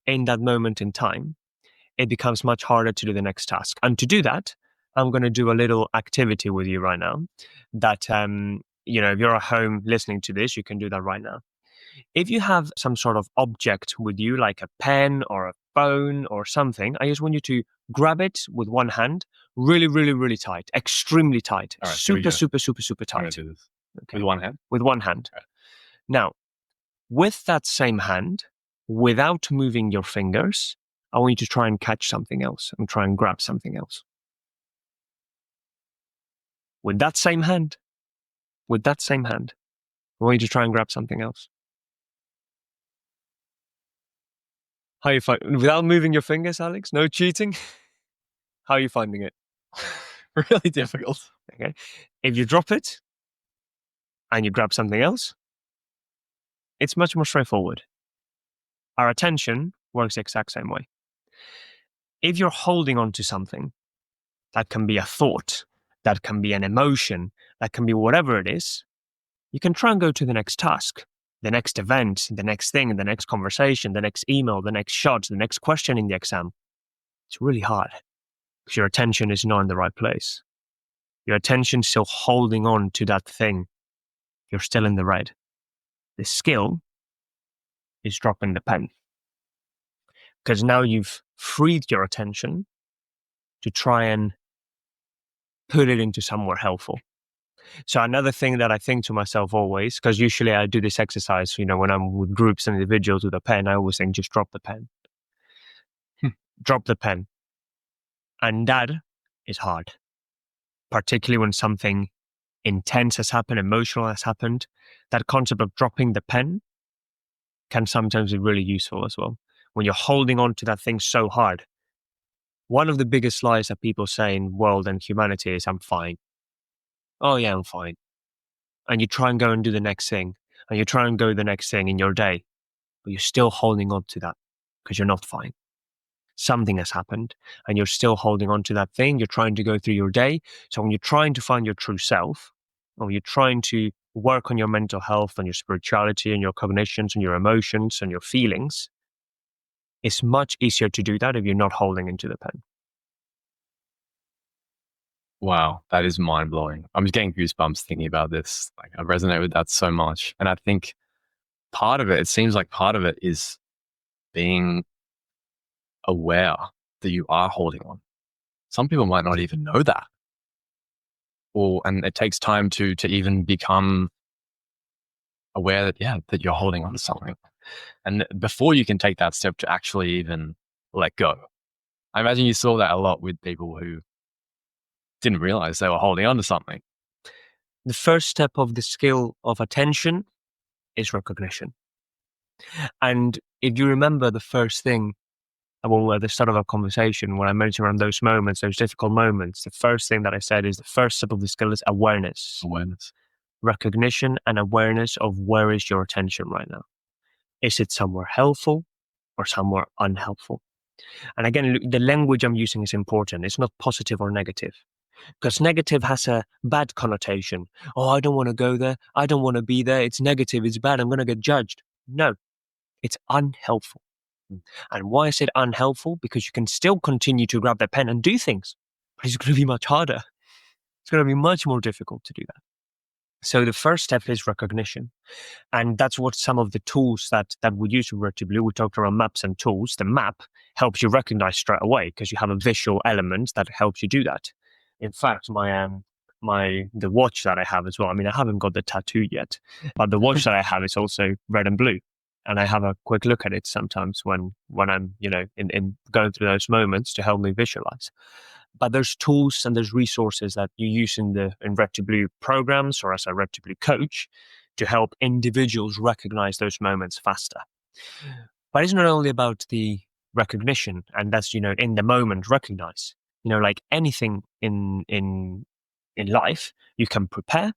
in that moment in time, it becomes much harder to do the next task. And to do that, I'm going to do a little activity with you right now that, if you're at home listening to this, you can do that right now. If you have some sort of object with you, like a pen or a phone or something, I just want you to grab it with one hand, really, really, really tight, extremely tight, All right, super super tight. I'm going to do this. Okay. With one hand? With one hand. Right. Now, with that same hand, without moving your fingers, I want you to try and catch something else and try and grab something else. With that same hand, I want you to try and grab something else. How are you finding? Without moving your fingers, Alex? No cheating? How are you finding it? Really difficult. Okay. If you drop it and you grab something else, it's much more straightforward. Our attention works the exact same way. If you're holding on to something, that can be a thought, that can be an emotion, that can be whatever it is, you can try and go to the next task, the next event, the next thing, the next conversation, the next email, the next shot, the next question in the exam. It's really hard because your attention is not in the right place. Your attention's still holding on to that thing. You're still in the red. The skill is dropping the pen. Because now you've freed your attention to try and put it into somewhere helpful. So another thing that I think to myself always, because usually I do this exercise, when I'm with groups and individuals with a pen, I always think, just drop the pen. Drop the pen. And that is hard, particularly when something intense has happened, emotional has happened. That concept of dropping the pen can sometimes be really useful as well. When you're holding on to that thing so hard. One of the biggest lies that people say in world and humanity is, I'm fine. Oh yeah, I'm fine. And you try and go and do the next thing, and you try and go the next thing in your day, but you're still holding on to that because you're not fine. Something has happened and you're still holding on to that thing. You're trying to go through your day. So when you're trying to find your true self, or you're trying to work on your mental health and your spirituality and your cognitions and your emotions and your feelings, it's much easier to do that if you're not holding into the pen. Wow, that is mind blowing. I'm just getting goosebumps thinking about this. Like, I resonate with that so much. And I think it seems like part of it is being aware that you are holding on. Some people might not even know that. And it takes time to even become aware that you're holding on to something. And before you can take that step to actually even let go. I imagine you saw that a lot with people who didn't realize they were holding on to something. The first step of the skill of attention is recognition. And if you remember the first thing, at the start of our conversation, when I mentioned around those moments, those difficult moments, the first thing that I said is the first step of the skill is awareness. Recognition and awareness of where is your attention right now. Is it somewhere helpful or somewhere unhelpful? And again, the language I'm using is important. It's not positive or negative. Because negative has a bad connotation. Oh, I don't want to go there. I don't want to be there. It's negative. It's bad. I'm going to get judged. No, it's unhelpful. And why is it unhelpful? Because you can still continue to grab the pen and do things, but it's going to be much harder. it's going to be much more difficult to do that. So the first step is recognition. And that's what some of the tools that we use in Red to Blue, we talked around maps and tools. The map helps you recognize straight away because you have a visual element that helps you do that. In fact, the watch that I have as well, I mean, I haven't got the tattoo yet, but the watch that I have is also red and blue. And I have a quick look at it sometimes when I'm, in going through those moments to help me visualize. But there's tools and there's resources that you use in Red to Blue programs or as a Red to Blue coach to help individuals recognize those moments faster. But it's not only about the recognition, and that's, in the moment recognize. Like anything in life, you can prepare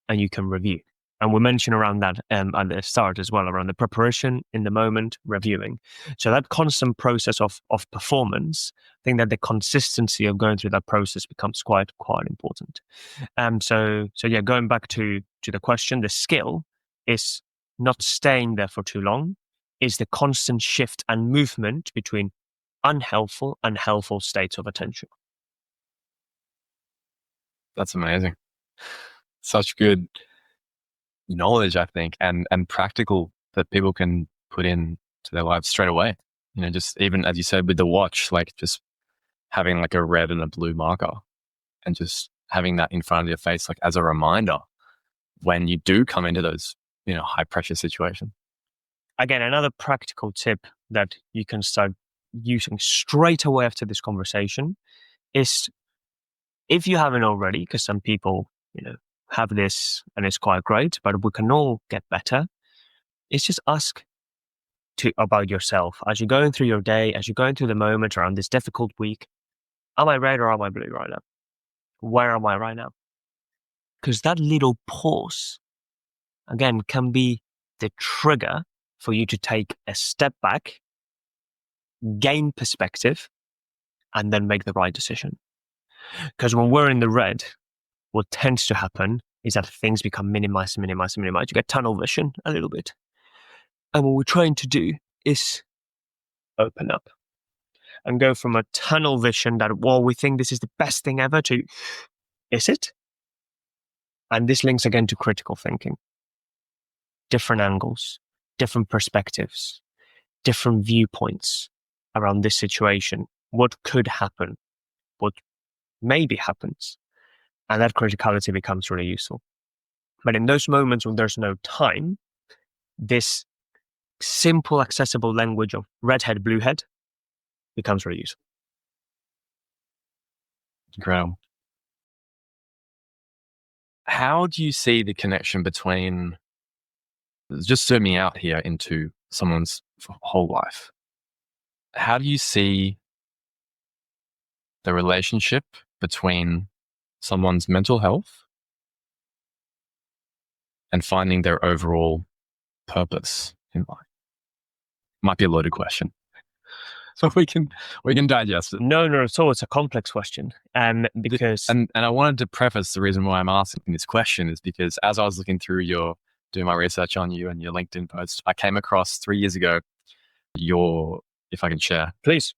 and you can review. And we mentioned around that at the start as well, around the preparation, in the moment, reviewing. So that constant process of performance, I think that the consistency of going through that process becomes quite important. So yeah, going back to the question, the skill is not staying there for too long, is the constant shift and movement between unhelpful and helpful states of attention. That's amazing. Such good knowledge, I think, and practical that people can put in to their lives straight away. Just even as you said with the watch, like just having like a red and a blue marker and just having that in front of your face, like as a reminder when you do come into those, high pressure situations. Again, another practical tip that you can start using straight away after this conversation is, if you haven't already, because some people, have this and it's quite great, but we can all get better, is just ask about yourself as you're going through your day, as you're going through the moment around this difficult week. Am I red or am I blue right now? Where am I right now? Because that little pause, again, can be the trigger for you to take a step back, gain perspective, and then make the right decision. Because when we're in the red, what tends to happen is that things become minimized. You get tunnel vision a little bit. And what we're trying to do is open up and go from a tunnel vision that, we think this is the best thing ever, to, is it? And this links again to critical thinking. Different angles, different perspectives, different viewpoints around this situation. What could happen? What maybe happens? And that criticality becomes really useful. But in those moments when there's no time, this simple, accessible language of red head, blue head becomes really useful. Incredible. How do you see the connection between, just zooming out here into someone's whole life, how do you see the relationship between someone's mental health and finding their overall purpose in life? Might be a loaded question, so we can digest it. No, at all. It's a complex question, because and I wanted to preface the reason why I'm asking this question is because as I was looking through doing my research on you and your LinkedIn post, I came across 3 years ago if I can share, please,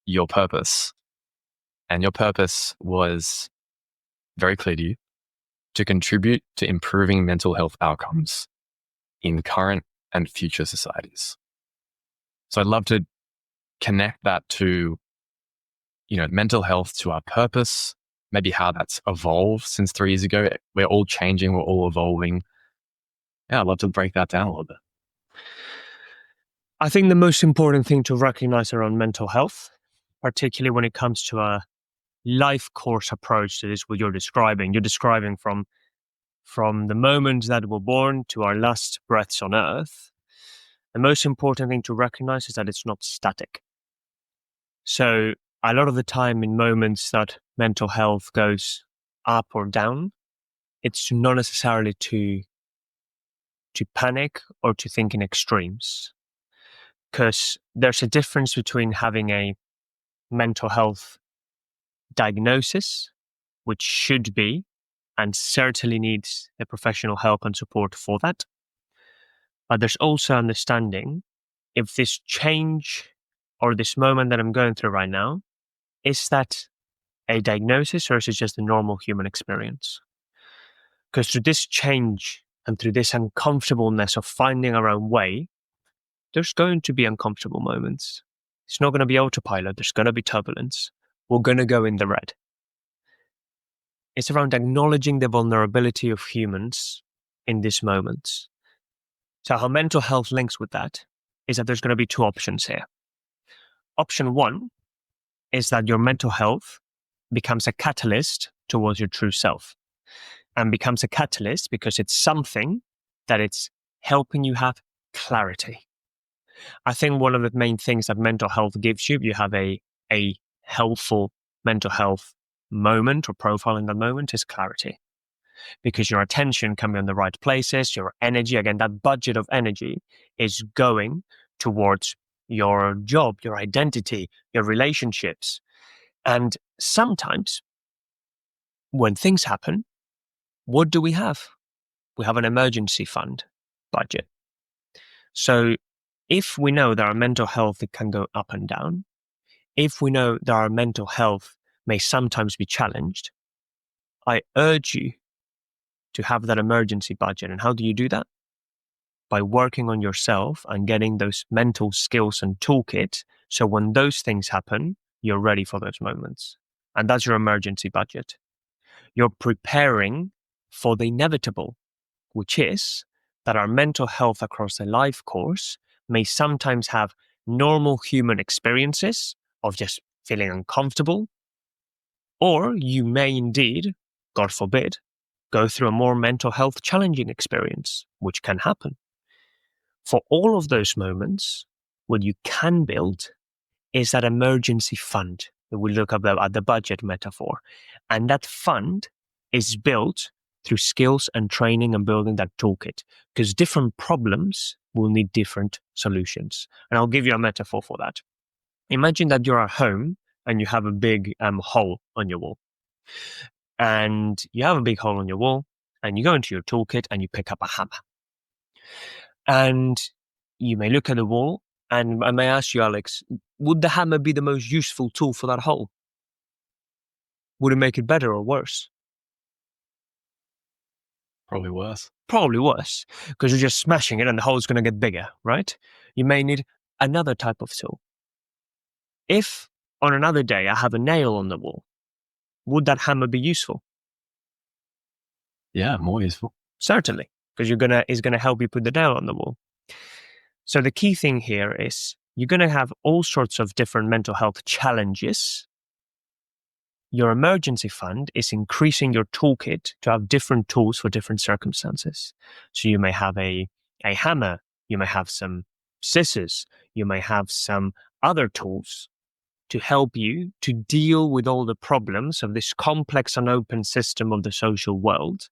your purpose. And your purpose was very clear to you: to contribute to improving mental health outcomes in current and future societies. So I'd love to connect that to, mental health, to our purpose, maybe how that's evolved since 3 years ago. We're all changing, we're all evolving. Yeah, I'd love to break that down a little bit. I think the most important thing to recognize around mental health, particularly when it comes to a life course approach to this, what you're describing from the moment that we're born to our last breaths on earth. The most important thing to recognize is that it's not static. So a lot of the time in moments that mental health goes up or down, it's not necessarily to panic or to think in extremes. Because there's a difference between having a mental health diagnosis, which should be and certainly needs the professional help and support for that. But there's also understanding if this change or this moment that I'm going through right now, is that a diagnosis or is it just a normal human experience? Because through this change and through this uncomfortableness of finding our own way, there's going to be uncomfortable moments. It's not going to be autopilot. There's going to be turbulence. We're going to go in the red. It's around acknowledging the vulnerability of humans in these moments. So how mental health links with that is that there's going to be two options here. Option one is that your mental health becomes a catalyst towards your true self, and becomes a catalyst because it's something that it's helping you have clarity. I think one of the main things that mental health gives you, you have a helpful mental health moment or profile in that moment, is clarity. Because your attention can be on the right places, your energy, again, that budget of energy is going towards your job, your identity, your relationships. And sometimes when things happen, what do we have? We have an emergency fund budget. So if we know that our mental health can go up and down, if we know that our mental health may sometimes be challenged, I urge you to have that emergency budget. And how do you do that? By working on yourself and getting those mental skills and toolkit. So when those things happen, you're ready for those moments. And that's your emergency budget. You're preparing for the inevitable, which is that our mental health across the life course may sometimes have normal human experiences of just feeling uncomfortable, or you may indeed, God forbid, go through a more mental health challenging experience, which can happen. For all of those moments, what you can build is that emergency fund that we look at the budget metaphor. And that fund is built through skills and training and building that toolkit, because different problems will need different solutions. And I'll give you a metaphor for that. Imagine that you're at home and you have a big hole on your wall. And you have a big hole on your wall and you go into your toolkit and you pick up a hammer. And you may look at the wall, and I may ask you, Alex, would the hammer be the most useful tool for that hole? Would it make it better or worse? Probably worse. Probably worse, because you're just smashing it and the hole's going to get bigger, right? You may need another type of tool. If on another day I have a nail on the wall, would that hammer be useful? Yeah, more useful. Certainly, because it's going to help you put the nail on the wall. So the key thing here is you're going to have all sorts of different mental health challenges. Your emergency fund is increasing your toolkit to have different tools for different circumstances. So you may have a hammer, you may have some scissors, you may have some other tools to help you to deal with all the problems of this complex and open system of the social world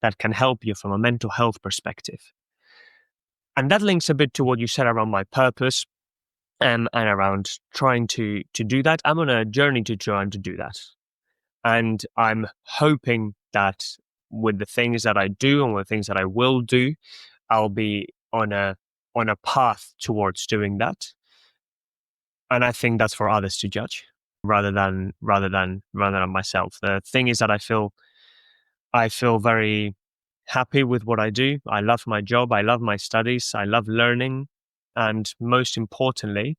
that can help you from a mental health perspective. And that links a bit to what you said around my purpose and around trying to do that. I'm on a journey to try and to do that. And I'm hoping that with the things that I do and with the things that I will do, I'll be on a path towards doing that. And I think that's for others to judge rather than myself. The thing is that I feel very happy with what I do. I love my job. I love my studies. I love learning. And most importantly,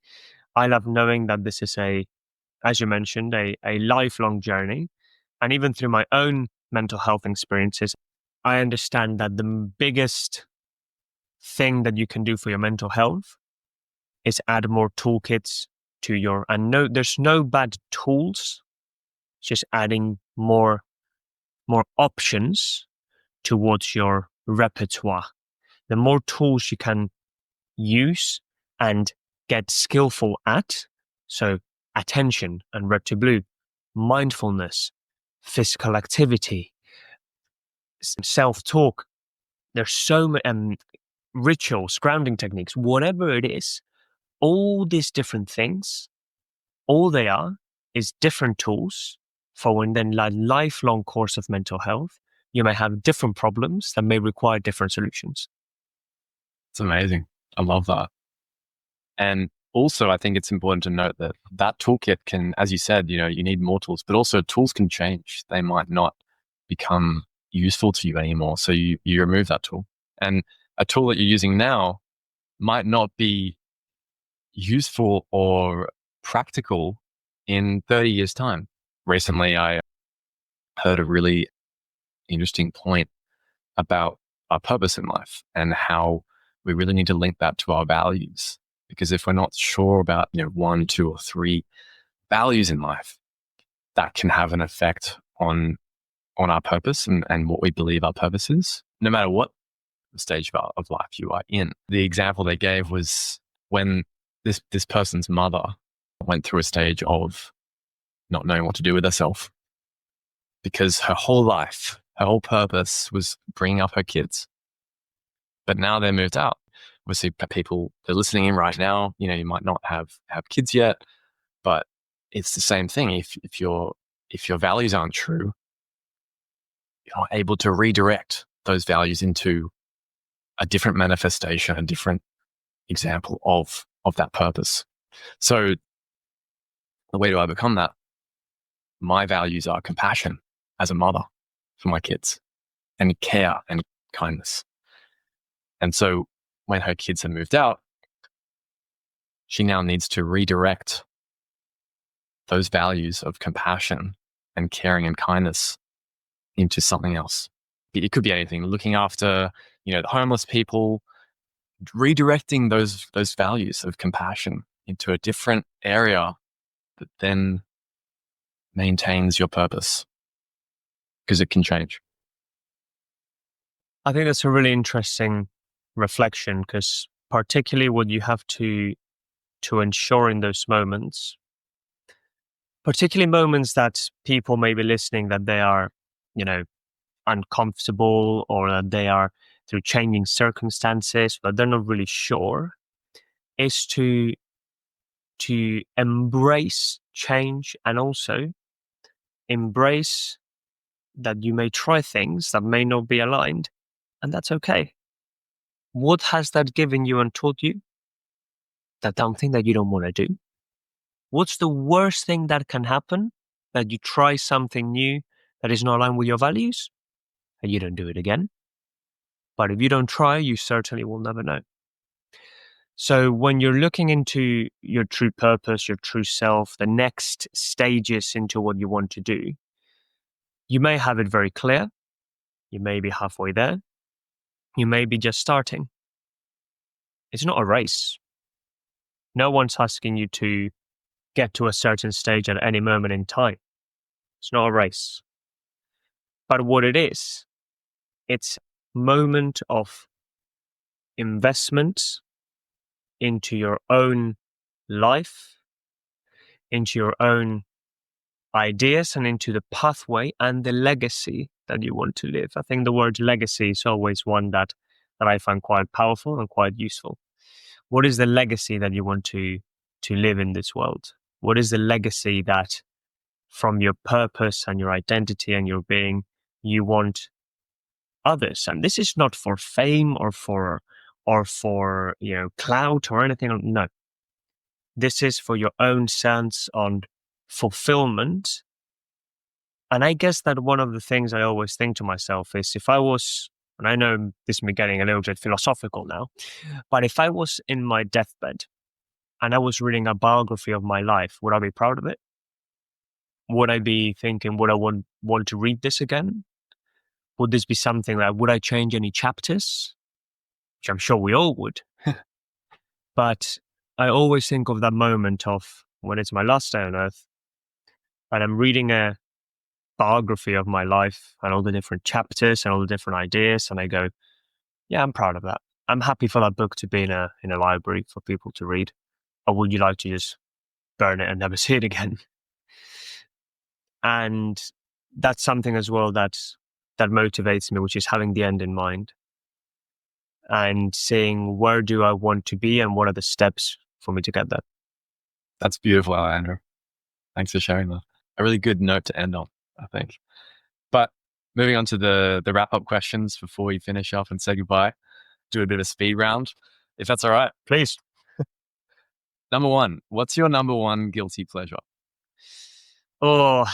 I love knowing that this is as you mentioned, a lifelong journey. And even through my own mental health experiences, I understand that the biggest thing that you can do for your mental health is add more toolkits to your, and no, there's no bad tools, just adding more options towards your repertoire. The more tools you can use and get skillful at, so attention and red to blue, mindfulness, physical activity, self-talk, there's so many rituals, grounding techniques, whatever it is, all these different things, all they are is different tools for when then a lifelong course of mental health, you may have different problems that may require different solutions. It's amazing. I love that. And also, I think it's important to note that that toolkit can, as you said, you need more tools, but also tools can change. They might not become useful to you anymore. So you remove that tool. And a tool that you're using now might not be useful or practical in 30 years' time. Recently, I heard a really interesting point about our purpose in life and how we really need to link that to our values. Because if we're not sure about, 1, 2, or 3 values in life, that can have an effect on our purpose and what we believe our purpose is, no matter what stage of life you are in. The example they gave was when this person's mother went through a stage of not knowing what to do with herself, because her whole life, her whole purpose was bringing up her kids. But now they're moved out. Obviously, people they're listening in right now, you might not have kids yet, but it's the same thing. If your values aren't true, you're not able to redirect those values into a different manifestation, a different example of that purpose. So the way to overcome that, my values are compassion as a mother for my kids and care and kindness. And so when her kids have moved out, she now needs to redirect those values of compassion and caring and kindness into something else. It could be anything, looking after, the homeless people, redirecting those values of compassion into a different area that then maintains your purpose, because it can change. I think that's a really interesting reflection, because particularly what you have to ensure in those moments, particularly moments that people may be listening, that they are, uncomfortable, or that they are through changing circumstances, but they're not really sure, is to embrace change, and also embrace that you may try things that may not be aligned, and that's okay. What has that given you and taught you? That something that you don't want to do? What's the worst thing that can happen? That you try something new that is not aligned with your values and you don't do it again. But if you don't try, you certainly will never know. So when you're looking into your true purpose, your true self, the next stages into what you want to do, you may have it very clear. You may be halfway there. You may be just starting. It's not a race. No one's asking you to get to a certain stage at any moment in time. It's not a race. But what it is, it's a moment of investment into your own life, into your own ideas, and into the pathway and the legacy that you want to live. I think the word legacy is always one that I find quite powerful and quite useful. What is the legacy that you want to live in this world? What is the legacy that from your purpose and your identity and your being, you want others? And this is not for fame or for clout or anything. No. This is for your own sense on fulfillment. And I guess that one of the things I always think to myself is, if I was, and I know this may be getting a little bit philosophical now, but if I was in my deathbed and I was reading a biography of my life, would I be proud of it? Would I be thinking, would I want to read this again? Would this be something that, would I change any chapters? Which I'm sure we all would. But I always think of that moment of when it's my last day on earth and I'm reading a biography of my life and all the different chapters and all the different ideas. And I go, yeah, I'm proud of that. I'm happy for that book to be in a library for people to read. Or would you like to just burn it and never see it again? And that's something as well that motivates me, which is having the end in mind and saying, where do I want to be and what are the steps for me to get there? That's beautiful, Alejandro. Thanks for sharing that. A really good note to end on, I think. But moving on to the wrap-up questions before we finish up and say goodbye, do a bit of a speed round, if that's all right. Please. Number one, what's your number one guilty pleasure? Oh,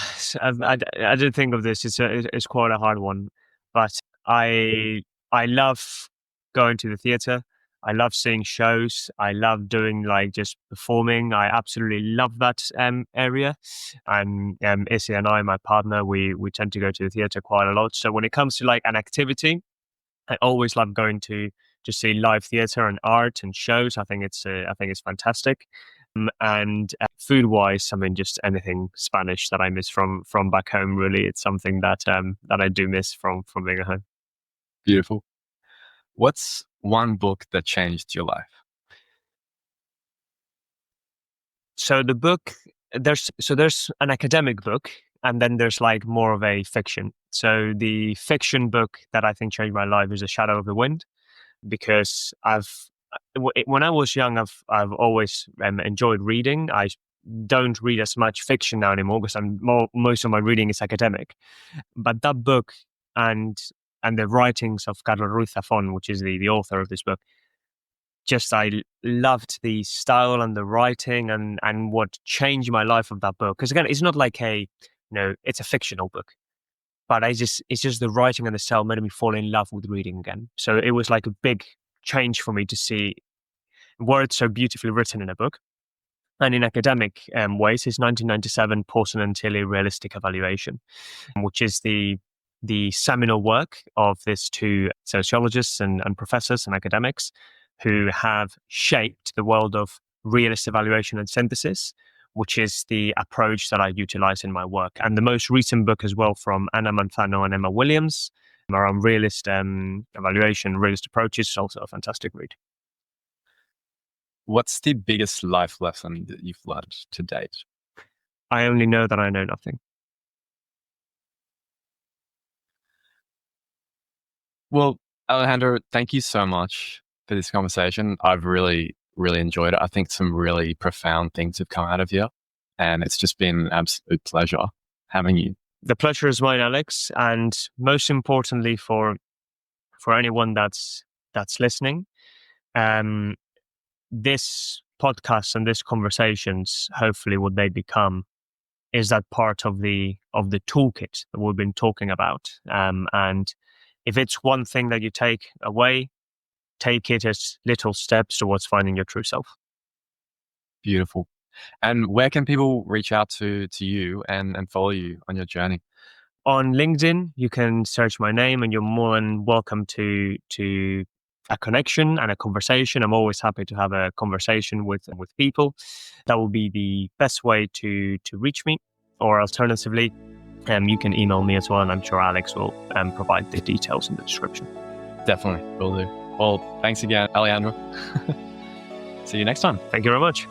I didn't think of this. It's quite a hard one, but I love going to the theater. I love seeing shows. I love doing like just performing. I absolutely love that area. And Issy and I, my partner, we tend to go to the theater quite a lot. So when it comes to like an activity, I always love going to see live theater and art and shows. I think it's fantastic. And food wise, I mean, just anything Spanish that I miss from back home. Really, it's something that that I do miss from being at home. Beautiful. What's one book that changed your life? So the book there's an academic book, and then there's like more of a fiction. So the fiction book that I think changed my life is A Shadow of the Wind, because when I was young, I've always enjoyed reading. I don't read as much fiction now anymore because most of my reading is academic. But that book and the writings of Carlos Ruiz Zafón, which is the author of this book, just I loved the style and the writing and what changed my life of that book. Because again, it's not like it's a fictional book, but it's just the writing and the style made me fall in love with reading again. So it was like a big change for me to see words so beautifully written in a book. And in academic ways, is 1997 Pawson and Tilley Realistic Evaluation, which is the seminal work of these two sociologists and professors and academics who have shaped the world of realist evaluation and synthesis, which is the approach that I utilize in my work. And the most recent book as well from Anna Manzano and Emma Williams around realist evaluation, realist approaches, is also a fantastic read. What's the biggest life lesson that you've learned to date? I only know that I know nothing. Well, Alejandro, thank you so much for this conversation. I've really, really enjoyed it. I think some really profound things have come out of here, and it's just been an absolute pleasure having you. The pleasure is mine, Alex, and most importantly for anyone that's listening, this podcast and these conversations, hopefully what they become is that part of the toolkit that we've been talking about. And if it's one thing that you take away, take it as little steps towards finding your true self. Beautiful. And where can people reach out to you and follow you on your journey? On LinkedIn, you can search my name, and you're more than welcome to a connection and a conversation. I'm always happy to have a conversation with people. That will be the best way to reach me. Or alternatively, you can email me as well, and I'm sure Alex will provide the details in the description. Definitely, will do. Well, thanks again, Alejandro. See you next time. Thank you very much.